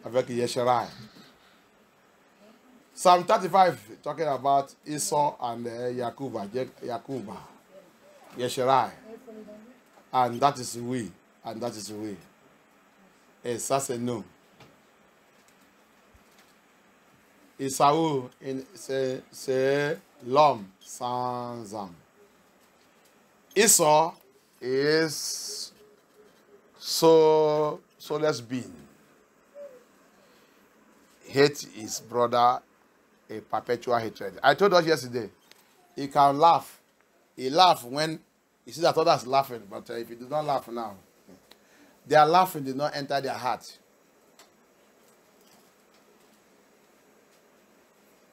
avec Yesherai. Psalm 35, talking about Esau and Yakuba, Yesherai. And that is we, and that is we. Et ça c'est nous. Esaú, c'est l'homme sans âme. Esau is soulless being. Hate his brother, a perpetual hatred. I told us yesterday, he can laugh. He laughs when he sees that others laughing, but if he does not laugh now, their laughing did not enter their heart.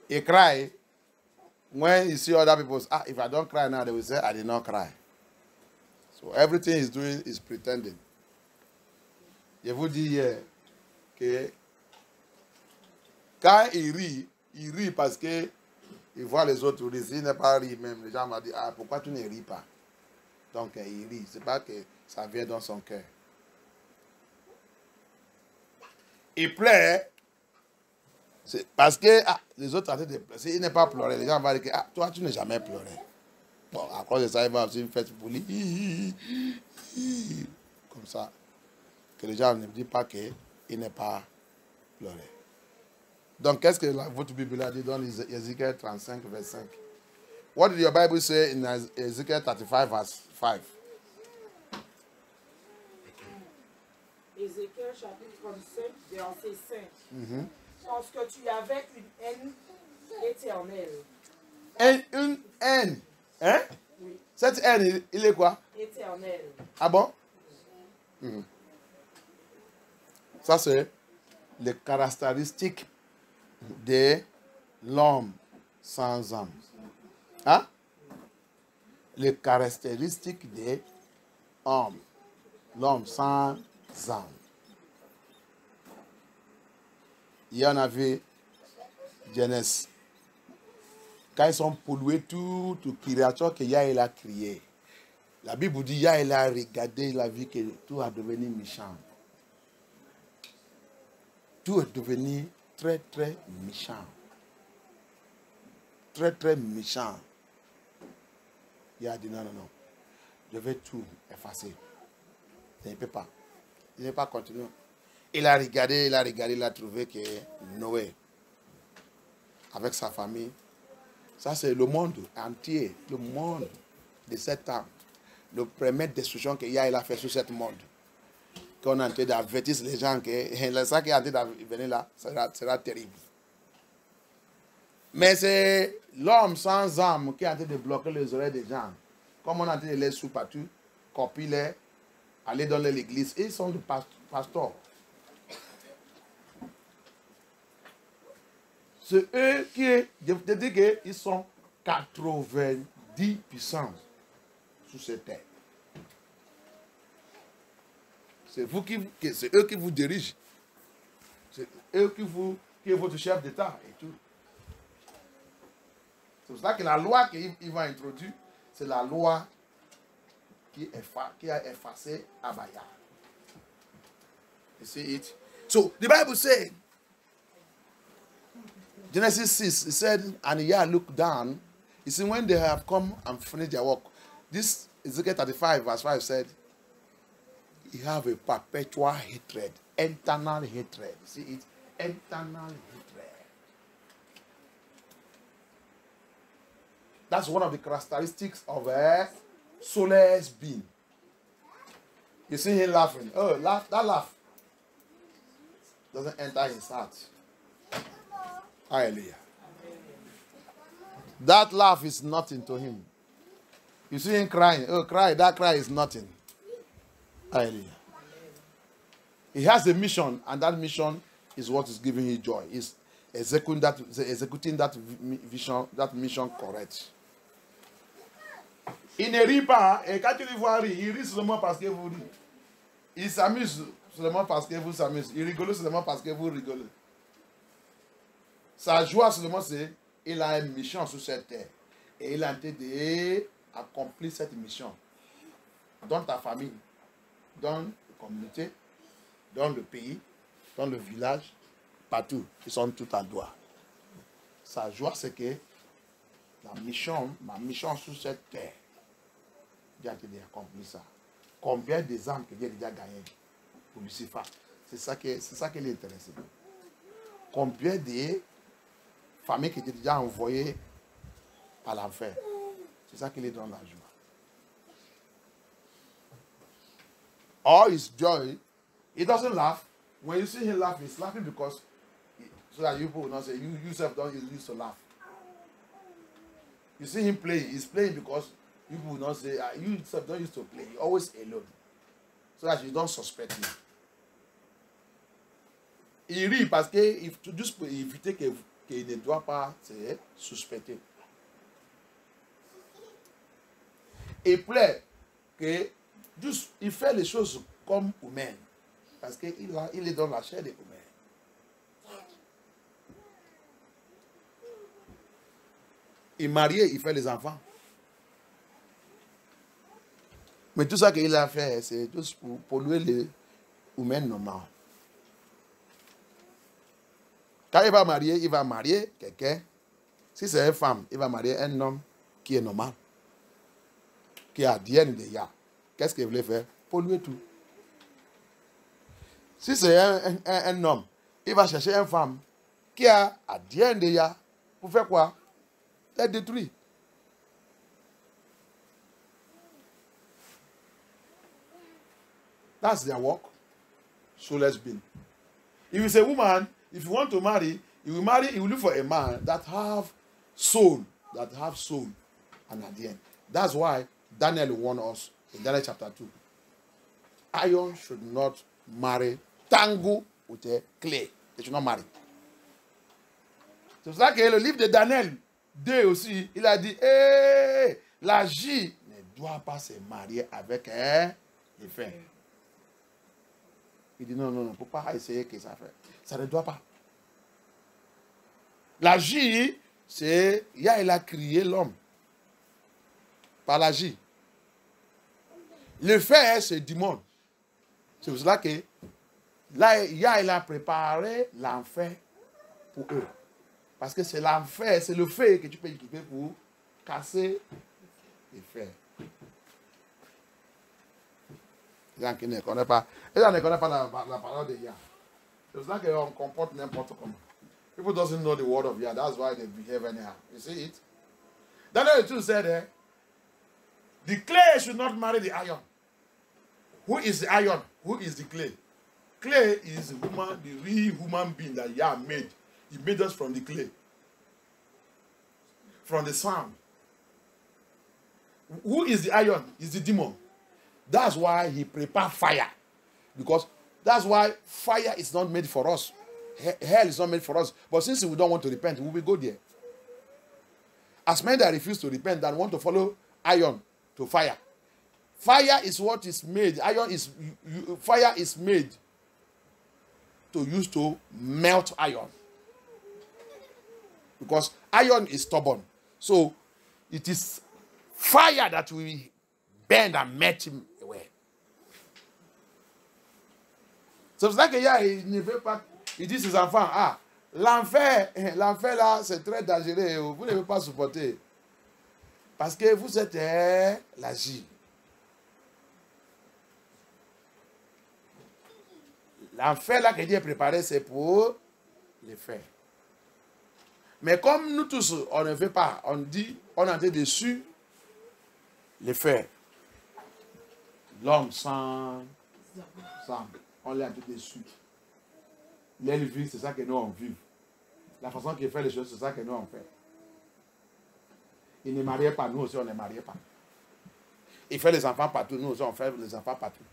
He cry when you see other people say, if I don't cry now, they will say, I did not cry. So everything he's doing is pretending. Je vous dis hier que quand il rit parce que il voit les autres rire. S'il n'est pas ri même, les gens vont dire, pourquoi tu ne ris pas? Donc il rit. Ce n'est pas que ça vient dans son cœur. Il pleure. C'est parce que les autres sont en train de pleurer. S'il n'est pas pleuré, les gens vont dire que toi, tu n'as jamais pleuré. Bon, à cause de ça, il va aussi faire pour lui. Comme ça. Que les gens ne disent pas qu'il n'est pas pleuré. Donc, qu'est-ce que votre Bible a dit dans Ézéchiel 35, verset 5? What did your Bible say in Ezekiel 35, verse 5? Ézéchiel chapitre 35, verset 5. Parce que tu avais une haine éternelle. Une haine. Hein? Oui. Cette haine, il est quoi? Éternelle. Ah bon? Ça, c'est les caractéristiques de l'homme sans âme. Hein? Les caractéristiques de l'homme sans âme. Il y en avait Genèse. Quand ils sont pollués, toute créature que Yahweh a créée. La Bible dit Yahweh a regardé la vie que tout a devenu méchant. Tout est devenu très, très méchant. Très, très méchant. Il a dit non. Je vais tout effacer. Je ne peux pas. Je ne peux pas continuer. Il a regardé, il a trouvé que Noé, avec sa famille, ça c'est le monde entier, le monde de 7 ans. Le premier destruction que Yahweh a fait sur ce monde. Qu'on est en train d'avertir les gens que ça qui est en train de venir là, sera terrible. Mais c'est l'homme sans âme qui est en train de bloquer les oreilles des gens. Comme on est en train de les sous partout, copier-les, aller dans l'église. Ils sont des pasteurs. C'est eux qui, je te dis qu'ils sont 90% sur cette terre. C'est eux qui vous dirigent. C'est eux qui est votre chef d'État et tout. C'est pour ça que la loi qu'il va introduire, c'est la loi qui a effacé Abaya. You see it? So the Bible said, Genesis 6, it said, and Yah looked down. You see, when they have come and finished their work, this Ezekiel 35, verse 5 said, he have a perpetual hatred, internal hatred. See it? Internal hatred. That's one of the characteristics of a soulless being. You see him laughing. Oh, laugh, that laugh doesn't enter his heart. Hallelujah. That laugh is nothing to him. You see him crying. Oh, cry. That cry is nothing. Hallelujah. He has a mission, and that mission is what is giving him joy. He's executing that vision, that mission correct. Il ne rit pas, et quand tu le vois rire, il rit seulement parce que vous riez. Il s'amuse seulement parce que vous s'amusez. Il rigole seulement parce que vous rigolez. Sa joie seulement, c'est qu'il a une mission sur cette terre. Et il a été d'accomplir cette mission. Dans ta famille, dans la communauté, dans le pays, dans le village, partout. Ils sont tout à droit. Sa joie, c'est que ma mission sur cette terre, Dieu a accompli ça. Combien d'exemples que Dieu a déjà gagné pour Lucifer? C'est ça qui est intéressant. Combien de familles qui étaient déjà envoyées à l'enfer? C'est ça qui les donne la joie. All his joy, he doesn't laugh. When you see him laugh, he's laughing because so that you will not say you yourself don't use to laugh. You see him playing, he's playing because you will not say you yourself don't used to play. You're always alone. So that you don't suspect him. Il rit parce que juste pour éviter qu'il ne doit pas se suspecter. Il plaît que juste il fait les choses comme humain. Parce qu'il est dans la chair des humains. Il est marié, il fait les enfants. Mais tout ça qu'il a fait, c'est juste pour polluer les humains normaux. Quand il va marier quelqu'un. Si c'est une femme, il va marier un homme qui est normal. Qui a ADN de ya. Qu'est-ce qu'il voulait faire? Polluer tout. Si c'est un homme, il va chercher une femme qui a ADN de ya. Pour faire quoi? La détruire. That's their work. So let's be. If it's a woman, if you want to marry, you will look for a man that have soul, and at the end. That's why Daniel warned us in Daniel chapter 2. Iron should not marry tango with a clay. They should not marry. C'est pour ça que le livre de Daniel 2 aussi, il a dit, la J ne doit pas se marier avec un défunt. Il dit non, il ne faut pas essayer que ça fait. Ça ne doit pas. La J, c'est, il a crié l'homme. Par la J. Le fait, c'est du monde. C'est pour cela que là, il a préparé l'enfer pour eux. Parce que c'est l'enfer, c'est le feu que tu peux utiliser pour casser les fers. Les gens qui ne connaissent pas, la parole de Yah. C'est pour cela qu'on comporte n'importe comment. People doesn't know the word of Yah. That's why they behave anyhow. You see it? Daniel 2 said, the clay should not marry the iron. Who is the iron? Who is the clay? Clay is the real human being that Yah made. He made us from the clay. From the sand. Who is the iron? Is the demon. That's why he prepared fire. Because that's why fire is not made for us. Hell is not made for us. But since we don't want to repent, we will go there. As many that refuse to repent and want to follow iron to fire. Fire is what is made. Fire is made to use to melt iron. Because iron is stubborn. So it is fire that will bend and melt him away. C'est pour ça que il ne veut pas. Il dit à ses enfants, l'enfer là, c'est très dangereux. Vous ne pouvez pas supporter. Parce que vous êtes l'agir. L'enfer là que Dieu a préparé, c'est pour les faire. Mais comme nous tous, on ne veut pas, on dit, on est en train dessus, les faire. L'homme sans on l'a en train dessus. Elle vit, c'est ça que nous on vit. La façon qu'il fait les choses, c'est ça que nous on fait. Il ne mariait pas, nous aussi on ne mariait pas. Il fait les enfants partout, nous aussi on fait les enfants partout.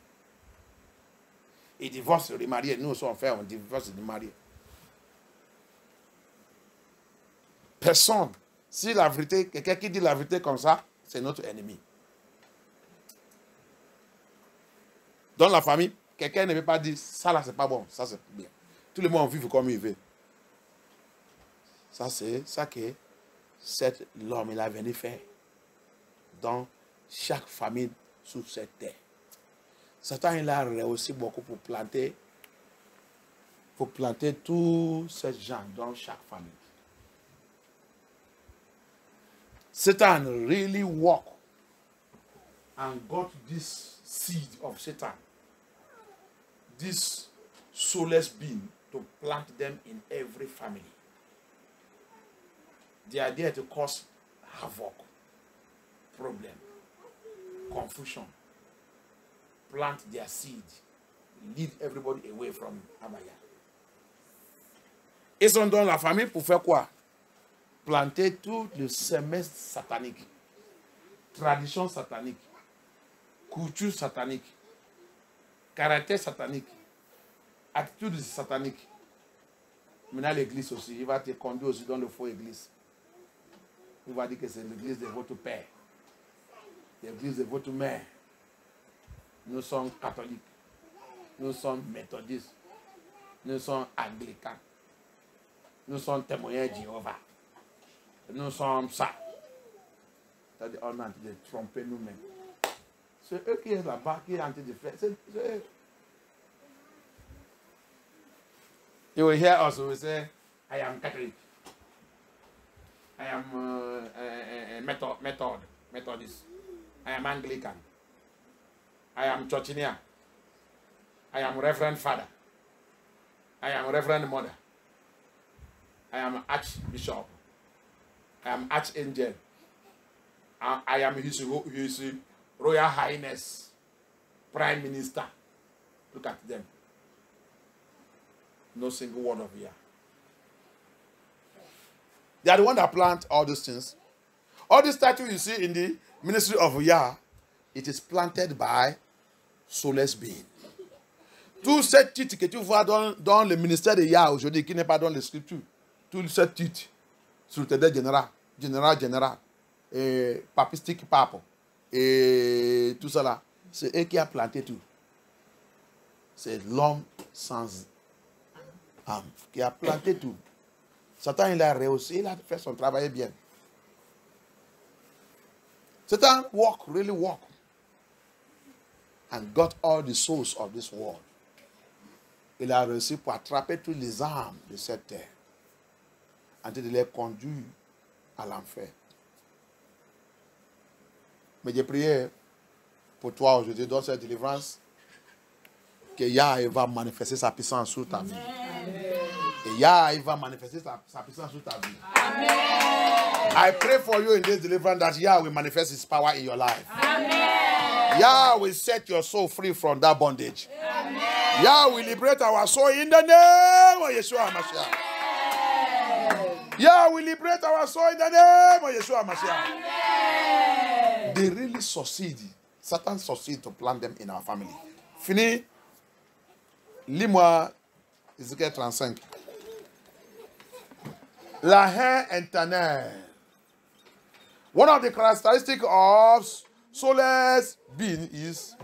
Il divorce, il marie, nous aussi on fait, on divorce, il marie. Personne. Si la vérité, quelqu'un qui dit la vérité comme ça, c'est notre ennemi. Dans la famille, quelqu'un ne veut pas dire ça là c'est pas bon, ça c'est bien. Tout le monde vit comme il veut. Ça c'est ça que l'homme il a venu faire dans chaque famille sur cette terre. Satan il a réussi beaucoup pour planter tous ces gens dans chaque famille. Satan really work and got this seed of Satan, this soulless being, to plant them in every family. They are there to cause havoc, problem, confusion, plant their seed, lead everybody away from Abaya. Ils sont dans la famille pour faire quoi? Planter tout le semestre satanique, tradition satanique, culture satanique, caractère satanique, attitude satanique. Maintenant l'église aussi, il va te conduire aussi dans le faux église. Il va dire que c'est l'église de votre père, l'église de votre mère. Nous sommes catholiques, nous sommes méthodistes, nous sommes anglicans, nous sommes témoins de Jéhovah. Nous sommes ça. C'est-à-dire, on est en train de tromper nous-mêmes. C'est eux qui sont là-bas, qui sont en train de faire. C'est eux. You will hear us, we say, I am Catholic. I am Methodist. I am Anglican. I am Churchineer. I am Reverend Father. I am Reverend Mother. I am Archbishop. I am Archangel. I am his Royal Highness, Prime Minister. Look at them. No single word of here. They are the one that plant all these things. All this statue you see in the ministry of Yah, it is planted by soulless beings. Tout ce titre que tu vois dans le ministère de Yah aujourd'hui, qui n'est pas dans les Scriptures, tout ce titre, secrétaire général, et papistique pape, et tout ça là, c'est eux qui a planté tout. C'est l'homme sans âme qui a planté tout. Satan, il a réussi, il a fait son travail bien. Satan really work, and got all the souls of this world. Il a réussi pour attraper toutes les âmes de cette terre, en train de les conduire à l'enfer. Mais j'ai prié pour toi aujourd'hui dans cette délivrance, que Yah va manifester sa puissance sur ta vie. Et Yah va manifester sa puissance sur ta vie. Amen. I pray for you in this deliverance that Yah will manifest his power in your life. Amen. Yah will set your soul free from that bondage. Amen. Yah will liberate our soul in the name of Yeshua HaMashiach. Yah will liberate our soul in the name of Yeshua HaMashiach. Amen. They really succeed. Satan succeed to plant them in our family. Fini. Lis-moi Ézéchiel 35. La haine interne. One of the characteristics of soulless being is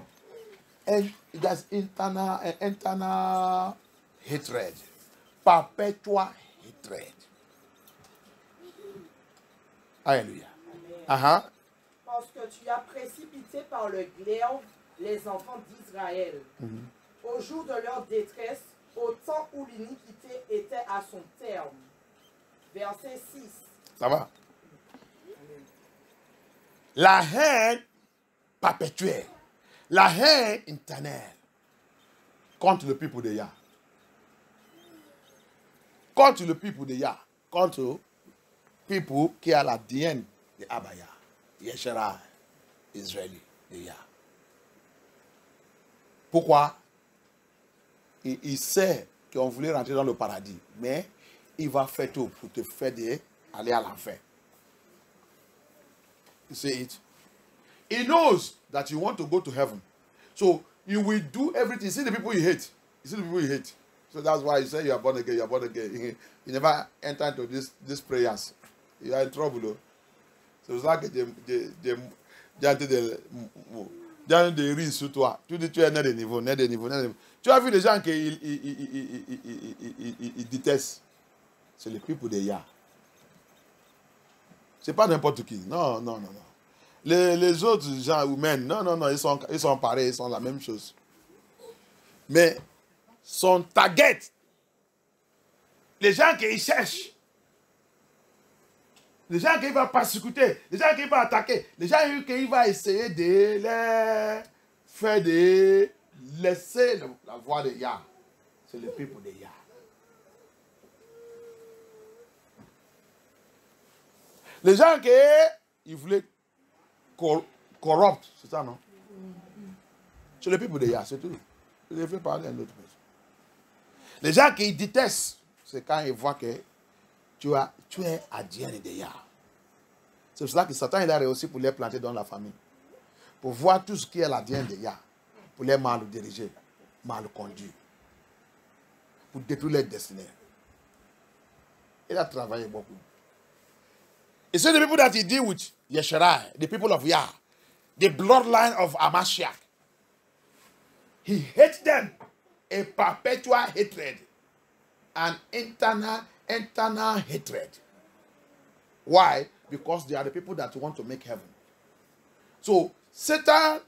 there's internal hatred, perpetual hatred. Alléluia. Parce que tu as précipité par le glaive les enfants d'Israël. Au jour de leur détresse, au temps où l'iniquité était à son terme. Verset 6. Ça va? La haine perpétuelle, la haine éternelle contre le peuple de Yah. contre le peuple de Yah, contre people qui a l'ADN de Abaya, Yeshera, Israël, de Yah. Pourquoi? Il sait qu'on voulait rentrer dans le paradis, mais il va faire tout pour te faire aller à l'enfer. You see it? He knows that you want to go to heaven. So you will do everything. See the people you hate. You see the people you hate. So that's why you say you are born again, you are born again. You never enter into these prayers. You are in trouble though. So it's like des rires sur toi. Tu dis tu es né de niveau, né de niveau, né de niveau. Tu as vu les gens qui ils détestent. C'est le people de Yah. C'est pas n'importe qui. Non, non, non, non. Les autres gens humains, non, non, non, ils sont pareils, ils sont la même chose. Mais son target, les gens qui cherchent, les gens qui vont persécuter, les gens qui vont attaquer, les gens qui vont essayer de les faire de laisser la voix de Yah, c'est le peuple de Yah. Les gens qui ils voulaient corrompre, c'est ça, non? C'est le peuple de Yah, c'est tout. Je vais parler à une autre personne. Les gens qui détestent, c'est quand ils voient que tu es ADN de Yah. C'est pour cela que Satan il a réussi pour les planter dans la famille. Pour voir tout ce qui est l'ADN de Yah. Pour les mal diriger, mal conduire. Pour détruire leur destinée. Il a travaillé beaucoup. Et c'est the people that he deal with, Yeshua, the people of Yah, the bloodline of Amashiach. He hates them, a perpetual hatred, an internal hatred. Why? Because they are the people that want to make heaven. So Satan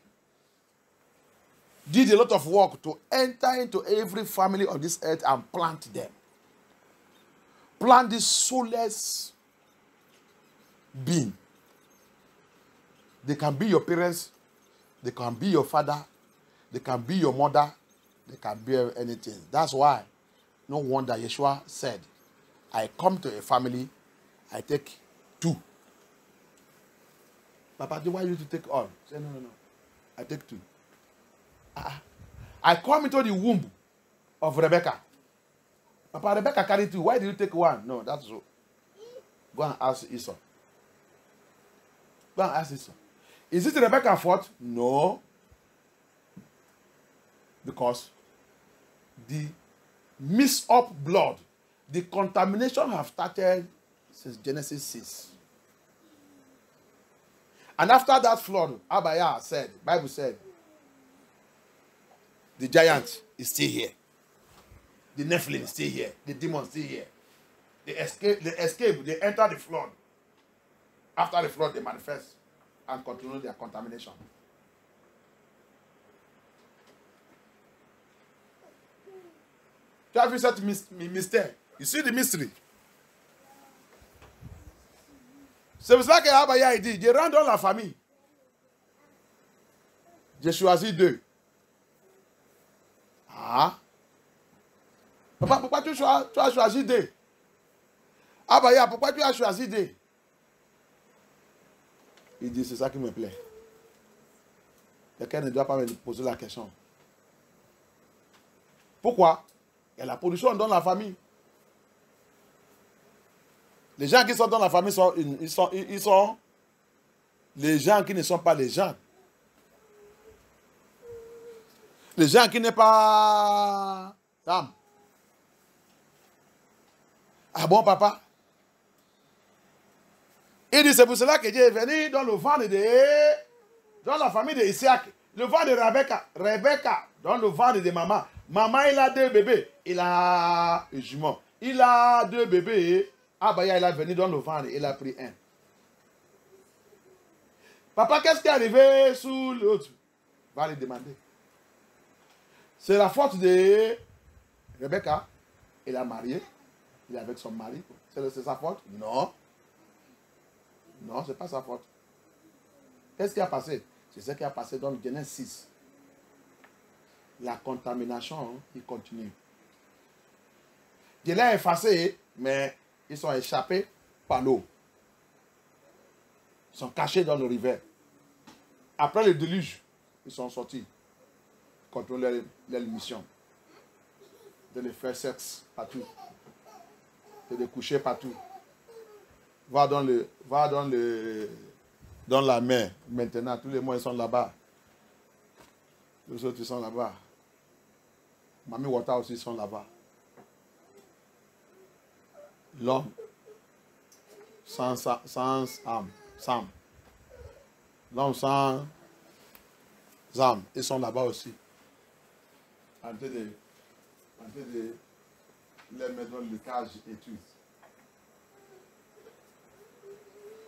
did a lot of work to enter into every family on this earth and plant them. Plant this soulless being. They can be your parents, they can be your father, they can be your mother, they can be anything. That's why no wonder Yeshua said, I come to a family, I take two. Papa, why you to take all? Say, no, no, no. I take two. I come into the womb of Rebecca. Papa, Rebecca carried two. Why did you take one? No, that's so. Go and ask Esau. Go and ask Esau. Is it Rebecca's fault? No. Because the mixed up blood, the contamination have started since Genesis 6. And after that flood, Abaya said, Bible said, the giant is still here. The Nephilim is still here. The demons still here. They escape, they enter the flood. After the flood, they manifest and continue their contamination. Tu as vu cette mystère? You see the mystery? C'est pour ça que Abaya il dit, je rentre dans la famille. J'ai choisi deux. Ah. Papa, pourquoi tu as choisi deux? Abaya, pourquoi tu as choisi deux? Il dit, c'est ça qui me plaît. Quelqu'un ne doit pas me poser la question. Pourquoi? Il y a la pollution dans la famille. Les gens qui sont dans la famille ils sont les gens qui ne sont pas les gens. Les gens qui n'est pas l'âme. Ah bon, papa? Il dit, c'est pour cela que Dieu est venu dans le ventre dans la famille de Isaac. Le ventre de Rebecca. Rebecca, dans le ventre de maman. Maman, il a deux bébés. Il a un jumeau. Il a deux bébés. Abaya, il est venu dans le ventre. Il a pris un. Papa, qu'est-ce qui est arrivé sous l'autre? Va lui demander. C'est la faute de Rebecca. Il a marié. Il est avec son mari. C'est sa faute? Non. Non, ce n'est pas sa faute. Qu'est-ce qui a passé? C'est ce qui a passé dans le Genèse 6. La contamination, il continue. Dieu l'a effacé, mais ils sont échappés par l'eau. Ils sont cachés dans le rivière. Après le déluge, ils sont sortis. Contrôler leur mission. De les faire sexe partout. De les coucher partout. Va dans la mer. Maintenant, tous les mois, ils sont là-bas. Les autres, ils sont là-bas. Mami Wata aussi, ils sont là-bas. L'homme sans âme. L'homme sans âme, ils sont là-bas aussi. En train de les mettre dans le cage et tout.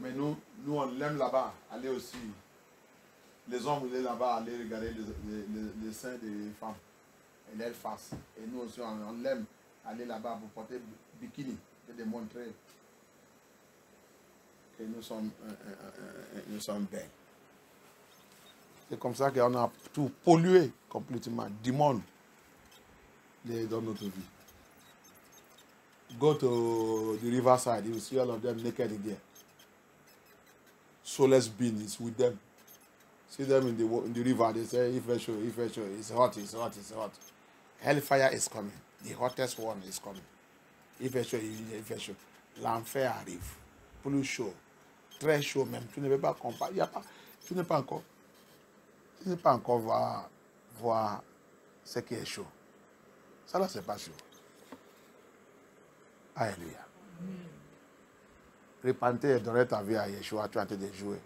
Mais nous on l'aime là-bas, aller aussi. Les hommes, ils sont là-bas, aller regarder les seins des femmes et leurs faces. Et nous aussi, on l'aime aller là-bas pour porter bikini, et démontrer que nous sommes belles. C'est comme ça qu'on a tout pollué complètement du monde dans notre vie. Go to the riverside, you will see all of them naked in there. Soulless being is with them. See them in the river, they say, if I show, it's hot. Hellfire is coming. The hottest one is coming. If I show. L'enfer arrive. Plus chaud. Très chaud même. Tu ne peux pas comparer. Tu n'es pas encore voir ce qui est chaud. Ça là, c'est pas chaud. Alléluia. Repentez et donnez ta vie à Yeshua. Tu es en train de jouer.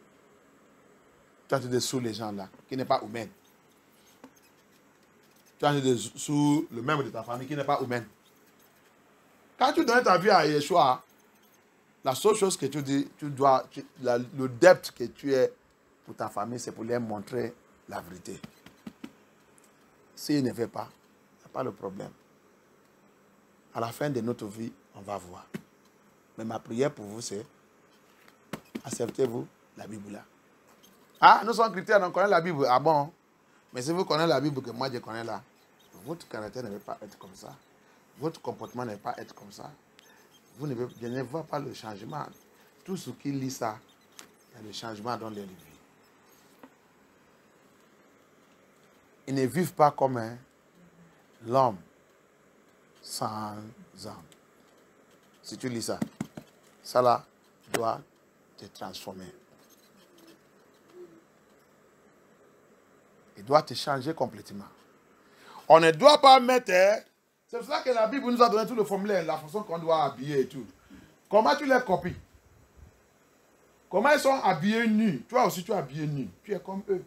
Tu es en train de sous les gens là, qui n'est pas humaine. Tu es en train de sous le membre de ta famille qui n'est pas humaine. Quand tu donnes ta vie à Yeshua, la seule chose que tu dis, le dette que tu es pour ta famille, c'est pour leur montrer la vérité. S'il ne veut pas, il n'y a pas de problème. À la fin de notre vie, on va voir. Mais ma prière pour vous, c'est acceptez-vous la Bible là. Ah, nous sommes chrétiens, on connaît la Bible. Ah bon? Mais si vous connaissez la Bible que moi je connais là, votre caractère ne va pas être comme ça. Votre comportement ne va pas être comme ça. Je ne vois pas le changement. Tout ce qui lit ça, il y a le changement dans leur vie. Ils ne vivent pas comme l'homme sans âme. Si tu lis ça, ça là doit te transformer. Il doit te changer complètement. On ne doit pas mettre... C'est pour ça que la Bible nous a donné tout le formulaire, la façon qu'on doit habiller et tout. Comment tu les copies? Comment ils sont habillés nus? Toi aussi, tu es habillé nu. Tu es comme eux.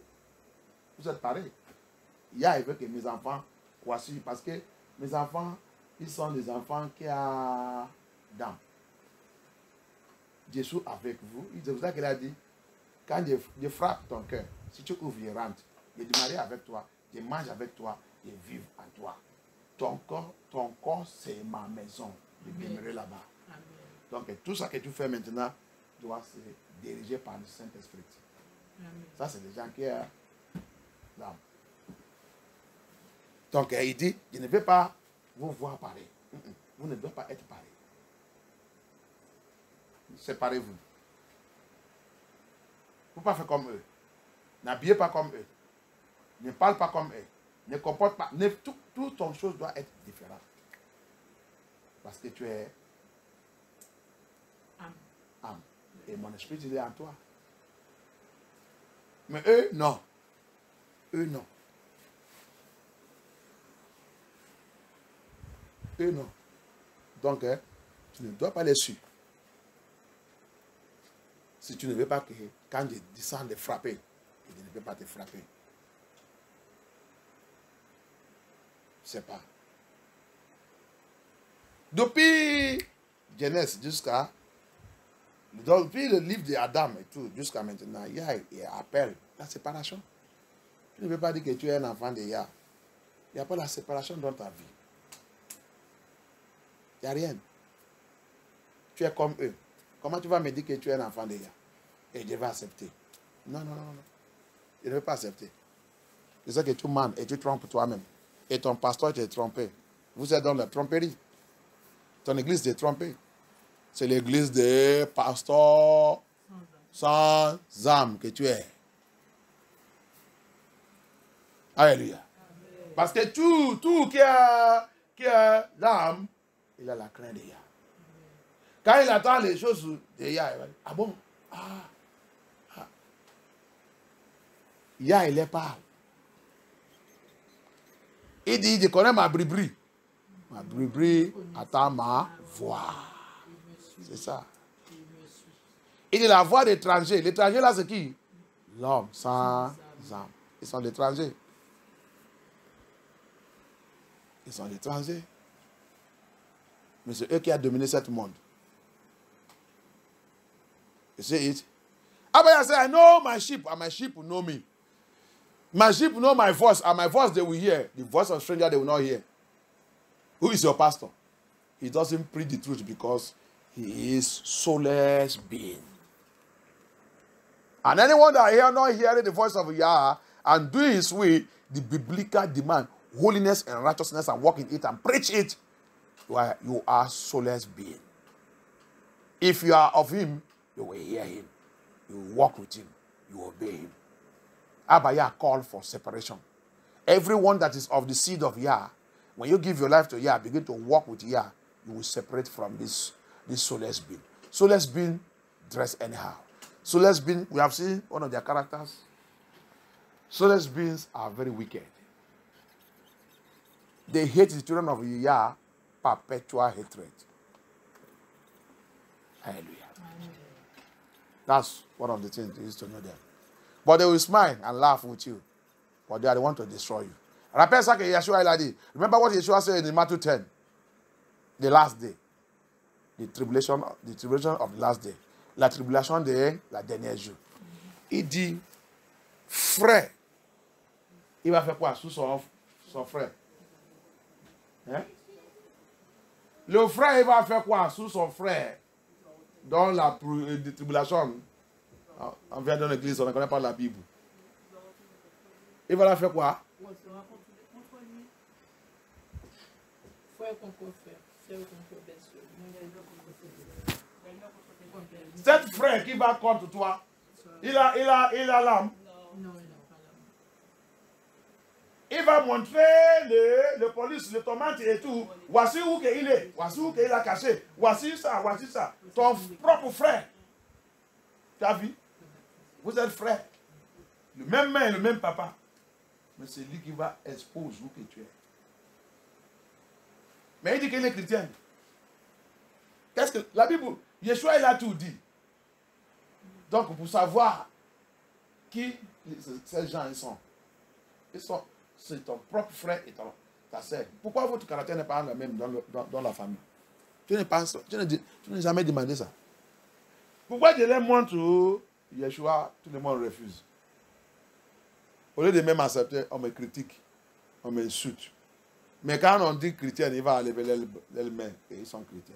Vous êtes pareil. Il veut que mes enfants voici, parce que mes enfants, ils sont des enfants qui ont d'âme. Jésus avec vous. C'est pour ça qu'il a dit, quand je frappe ton cœur, si tu ouvres, je rentre. Je démarre avec toi, je mange avec toi, je vis en toi. Ton corps, c'est ma maison. Je demeurerai là-bas. Donc tout ça que tu fais maintenant doit se diriger par le Saint-Esprit. Ça, c'est des gens qui ont l'âme. Donc il dit, je ne vais pas vous voir pareil. Vous ne devez pas être pareil. Séparez-vous. Vous ne pouvez pas faire comme eux. N'habillez pas comme eux. Ne parle pas comme eux. Ne comporte pas. Toute ton chose doit être différente. Parce que tu es âme. Et mon esprit, il est en toi. Mais eux, non. Eux, non. Eux, non. Donc, tu ne dois pas les suivre. Si tu ne veux pas que, quand je descends de frapper, je ne peux pas te frapper. C'est pas. Depuis Genèse jusqu'à... Depuis le livre d'Adam et tout, jusqu'à maintenant, il y a appel la séparation. Tu ne veux pas dire que tu es un enfant de Yah. Il n'y a pas la séparation dans ta vie. Il n'y a rien. Tu es comme eux. Comment tu vas me dire que tu es un enfant de Yah? Et je vais accepter. Non. Je ne veux pas accepter. C'est ça que tu mens et tu trompes toi-même. Et ton pasteur t'a trompé. Vous êtes dans la tromperie. Ton église t'est trompée. C'est l'église des pasteurs sans âme que tu es. Alléluia. Parce que tout qui a l'âme, il a la crainte de Yah. Quand il attend les choses de Yah, il va dire, ah bon? Yah, il est parle. Il dit, je connais ma bribri. Ma bribri attend ma voix. C'est ça. Il dit la voix d'étranger. L'étranger là, c'est qui? L'homme sans âme. Ils sont l'étranger. Ils sont l'étranger. Mais c'est eux qui ont dominé ce monde. You see it? Abaya said, I know my sheep, and my sheep will know me. My sheep know my voice, and my voice they will hear. The voice of a stranger they will not hear. Who is your pastor? He doesn't preach the truth because he is soulless being. And anyone that hear not hearing the voice of Yah and doing his will, the biblical demand holiness and righteousness and walk in it and preach it, you are soulless being. If you are of him, you will hear him. You will walk with him. You will obey him. Abaya called for separation. Everyone that is of the seed of Yah, when you give your life to Yah, begin to walk with Yah, you will separate from this soulless being. Soulless being dress anyhow. Soulless being, we have seen one of their characters. Soulless beings are very wicked. They hate the children of Yah, perpetual hatred. Hallelujah. Amen. That's one of the things you used to know them. But they will smile and laugh with you. But they want to destroy you. Rappelle ça que Yeshua a dit. Remember what Yeshua said in Matthew 10. The last day. The tribulation of the last day. La tribulation de la dernière jour. Il dit, frère, il va faire quoi sous son frère? Hein? Le frère, il va faire quoi sous son frère dans la tribulation? On vient dans l'église, on ne connaît pas la Bible. Il va la faire quoi? Cet frère qui va contre toi, il a l'âme. Il va montrer le police, le tomate et tout. Voici où il est. Voici où il a caché. Voici ça, voici ça. Ton propre frère. Tu as vu? Vous êtes frères. Le même mère, le même papa. Mais c'est lui qui va exposer où que tu es. Mais il dit qu'il est chrétien. Qu'est-ce que la Bible, Yeshua, il a tout dit. Donc, pour savoir qui ces gens ils sont, c'est ton propre frère et ta sœur. Pourquoi votre caractère n'est pas le même dans la famille? Tu n'as jamais demandé ça. Pourquoi je les montre Yeshua, tout le monde refuse? Au lieu de même accepter, on me critique, on m'insulte. Mais quand on dit chrétien, il va lever les mains et ils sont chrétiens.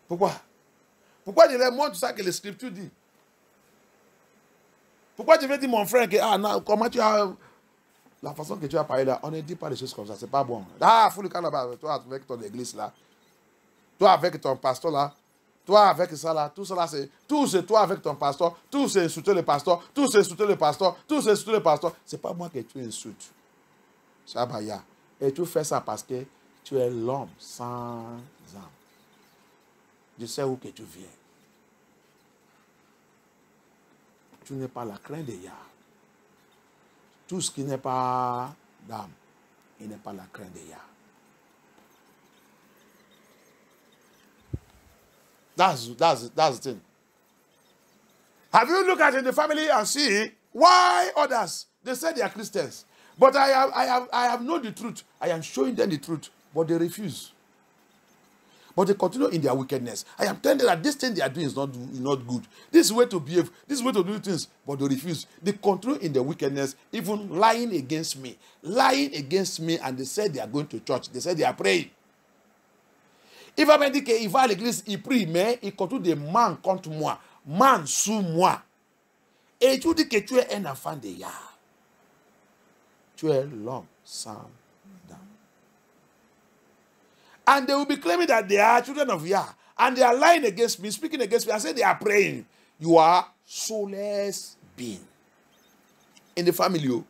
Pourquoi? Pourquoi je leur montre ça que les Scriptures disent? Pourquoi je vais dire mon frère que non, comment tu as la façon que tu as parlé là, on ne dit pas des choses comme ça, c'est pas bon. Fous le cas là-bas, toi avec ton église là, toi avec ton pasteur là, toi avec ça là, tout ça c'est toi avec ton pasteur, tout c'est insulter le pasteur, tout c'est insulter le pasteur, tout c'est insulter le pasteur. C'est pas moi que tu insultes. C'est Abaya. Et tu fais ça parce que tu es l'homme sans âme. Je sais où que tu viens. Tu n'es pas la crainte de Yah. Tout ce qui n'est pas d'âme, il n'est pas la crainte de Yah. That's the thing. Have you looked at in the family and see why others, they say they are Christians. But I have known the truth. I am showing them the truth. But they refuse. But they continue in their wickedness. I am telling them that this thing they are doing is not good. This is way to behave. This is way to do things. But they refuse. They continue in their wickedness, even lying against me. Lying against me, and they said they are going to church. They said they are praying. Il va me dire qu'il va à l'église, il prie, mais il continue de man contre moi. Man sous moi. Et tu dis que tu es un enfant de Yah. Tu es l'homme sans d'âme. And they will be claiming that they are children of Yah. And they are lying against me, speaking against me. I say they are praying. You are soulless being. In the family, oh.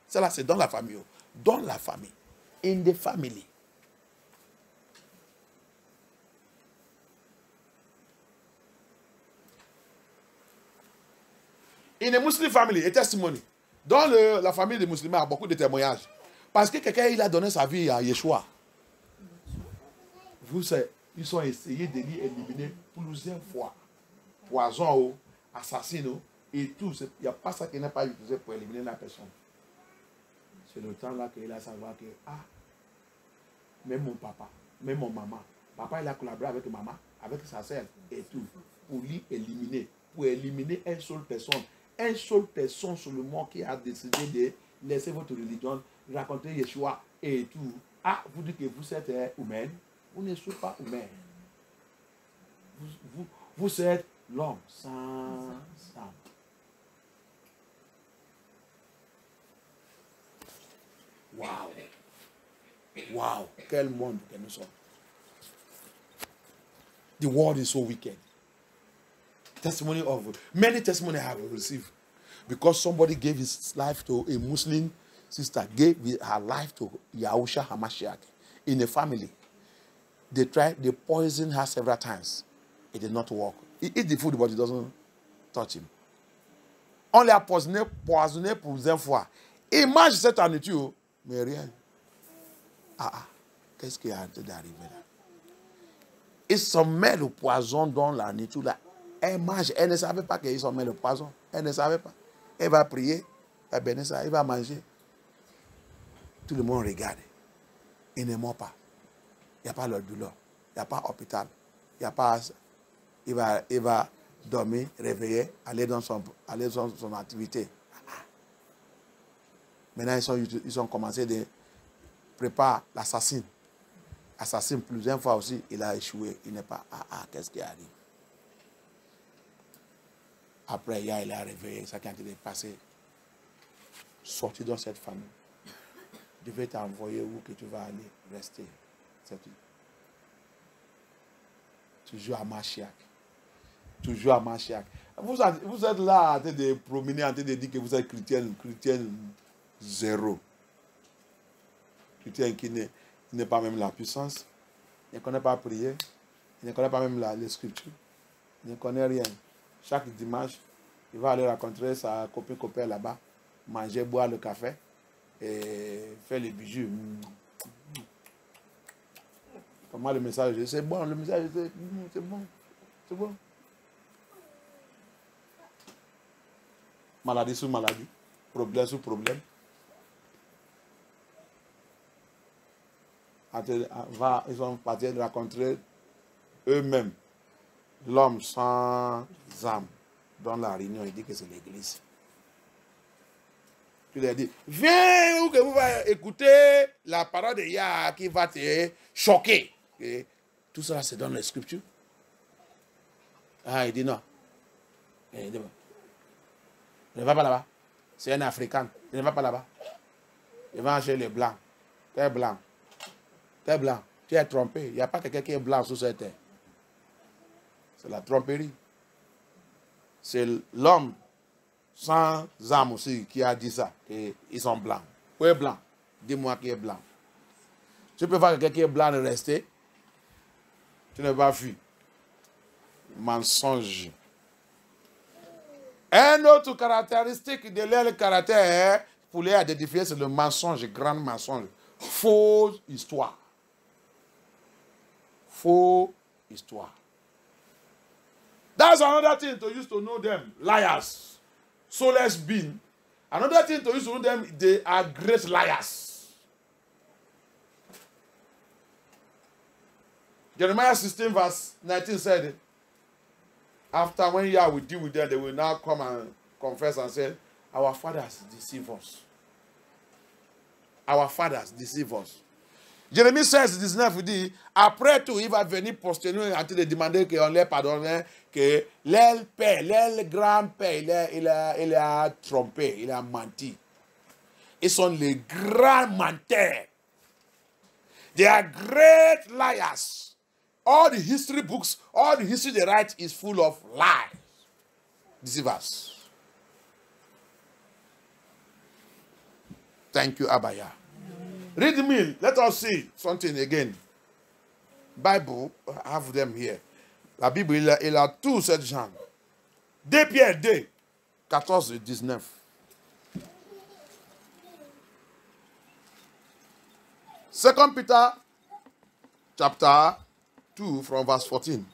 Cela c'est dans la famille. Oh. Dans la famille. In the family. In a Muslim family, a testimony. Dans la famille des musulmans, il y a beaucoup de témoignages. Parce que quelqu'un il a donné sa vie à Yeshua. Vous savez, ils ont essayé de l'éliminer plusieurs fois. Poison, assassin, et tout. Il n'y a pas ça qu'il n'a pas utilisé pour éliminer la personne. C'est le temps là qu'il a savoir que, même mon papa, même mon maman, papa il a collaboré avec maman, avec sa sœur et tout, pour lui éliminer, une seule personne. Une seule personne seulement qui a décidé de laisser votre religion, raconter Yeshua et tout. Vous dites que vous êtes humain. Vous ne soyez pas humain. Vous êtes l'homme sans âme. Wow. Wow. Quel monde que nous sommes. The world is so wicked. Testimony of many testimonies I have received because somebody gave his life to a Muslim sister, gave her life to Yahushua HaMashiach in a family. They poisoned her several times. It did not work. He eats the food, but it doesn't touch him. On l'a poisonné plusieurs fois. Imagine cette nourriture, mais rien. Qu'est-ce qui est en train d'arriver là? Ils sont mis le poison dans la nourriture là. Elle mange, elle ne savait pas qu'ils ont mis le poison. Elle ne savait pas. Elle va prier, elle va bénir ça, elle va manger. Tout le monde regarde. Il ne meurt pas. Il n'y a pas de douleur. Il n'y a pas d'hôpital. Il n'y a pas. Il va dormir, réveiller, aller dans son activité. Maintenant, ils ont commencé de préparer l'assassin. Assassin plusieurs fois aussi, il a échoué. Il n'est pas. Qu'est-ce qui arrive? Après, il a réveillé, ça qui a passé. Sorti dans cette famille. Je vais t'envoyer où que tu vas aller rester. Toujours à Mashiach. Toujours à Mashiach. Vous êtes là en train de promener, en train de dire que vous êtes chrétien zéro. Chrétien qui n'est pas même la puissance. Il ne connaît pas prier. Il ne connaît pas même les scriptures. Il ne connaît rien. Chaque dimanche, il va aller rencontrer sa copain là-bas, manger, boire le café et faire les bijoux. Comment le message? C'est bon, le message, c'est bon. C'est bon. Maladie sur maladie, problème sur problème. Ils sont partis rencontrer eux-mêmes l'homme sans âme. Dans la réunion, il dit que c'est l'église. Tu lui as dit, viens où que vous allez écouter la parole de Yah qui va te choquer. Et tout ça, c'est dans les scriptures. Il dit non. Il dit, ne va pas là-bas. C'est un Africain. Il ne va pas là-bas. Il va chez les blancs. Quel blanc? Quel blanc? Tu es trompé. Il n'y a pas quelqu'un qui est blanc sur cette terre. C'est la tromperie. C'est l'homme sans âme aussi qui a dit ça. Ils sont blancs. Où est blanc? Dis-moi qui est blanc. Tu peux voir quelqu'un qui est blanc et rester. Tu n'es pas vu. Mensonge. Un autre caractéristique de leur caractère pour les identifier, c'est le mensonge, grand mensonge. Fausse histoire. Fausse histoire. That's another thing to use to know them. Liars. Soulless being. Another thing to use to know them, they are great liars. Jeremiah 16 verse 19 said it. After when Yah will deal with them, they will now come and confess and say, our fathers deceive us. Our fathers deceive us. Jérémie 16, 19 dit, après tout, il va venir posterner en train de demander qu'on les pardonne, que leur père, leur grand-père, il a trompé, il a menti. Ils sont les grands menteurs. They are great liars. All the history books, all the history they write is full of lies. Deceivers. Thank you, Abaya. Read me. Let us see something again. Bible, I have them here. La Bible, il a tout cette genre. 2 Pierre 2, 14 et 19. 2 Peter chapter 2 from verse 14.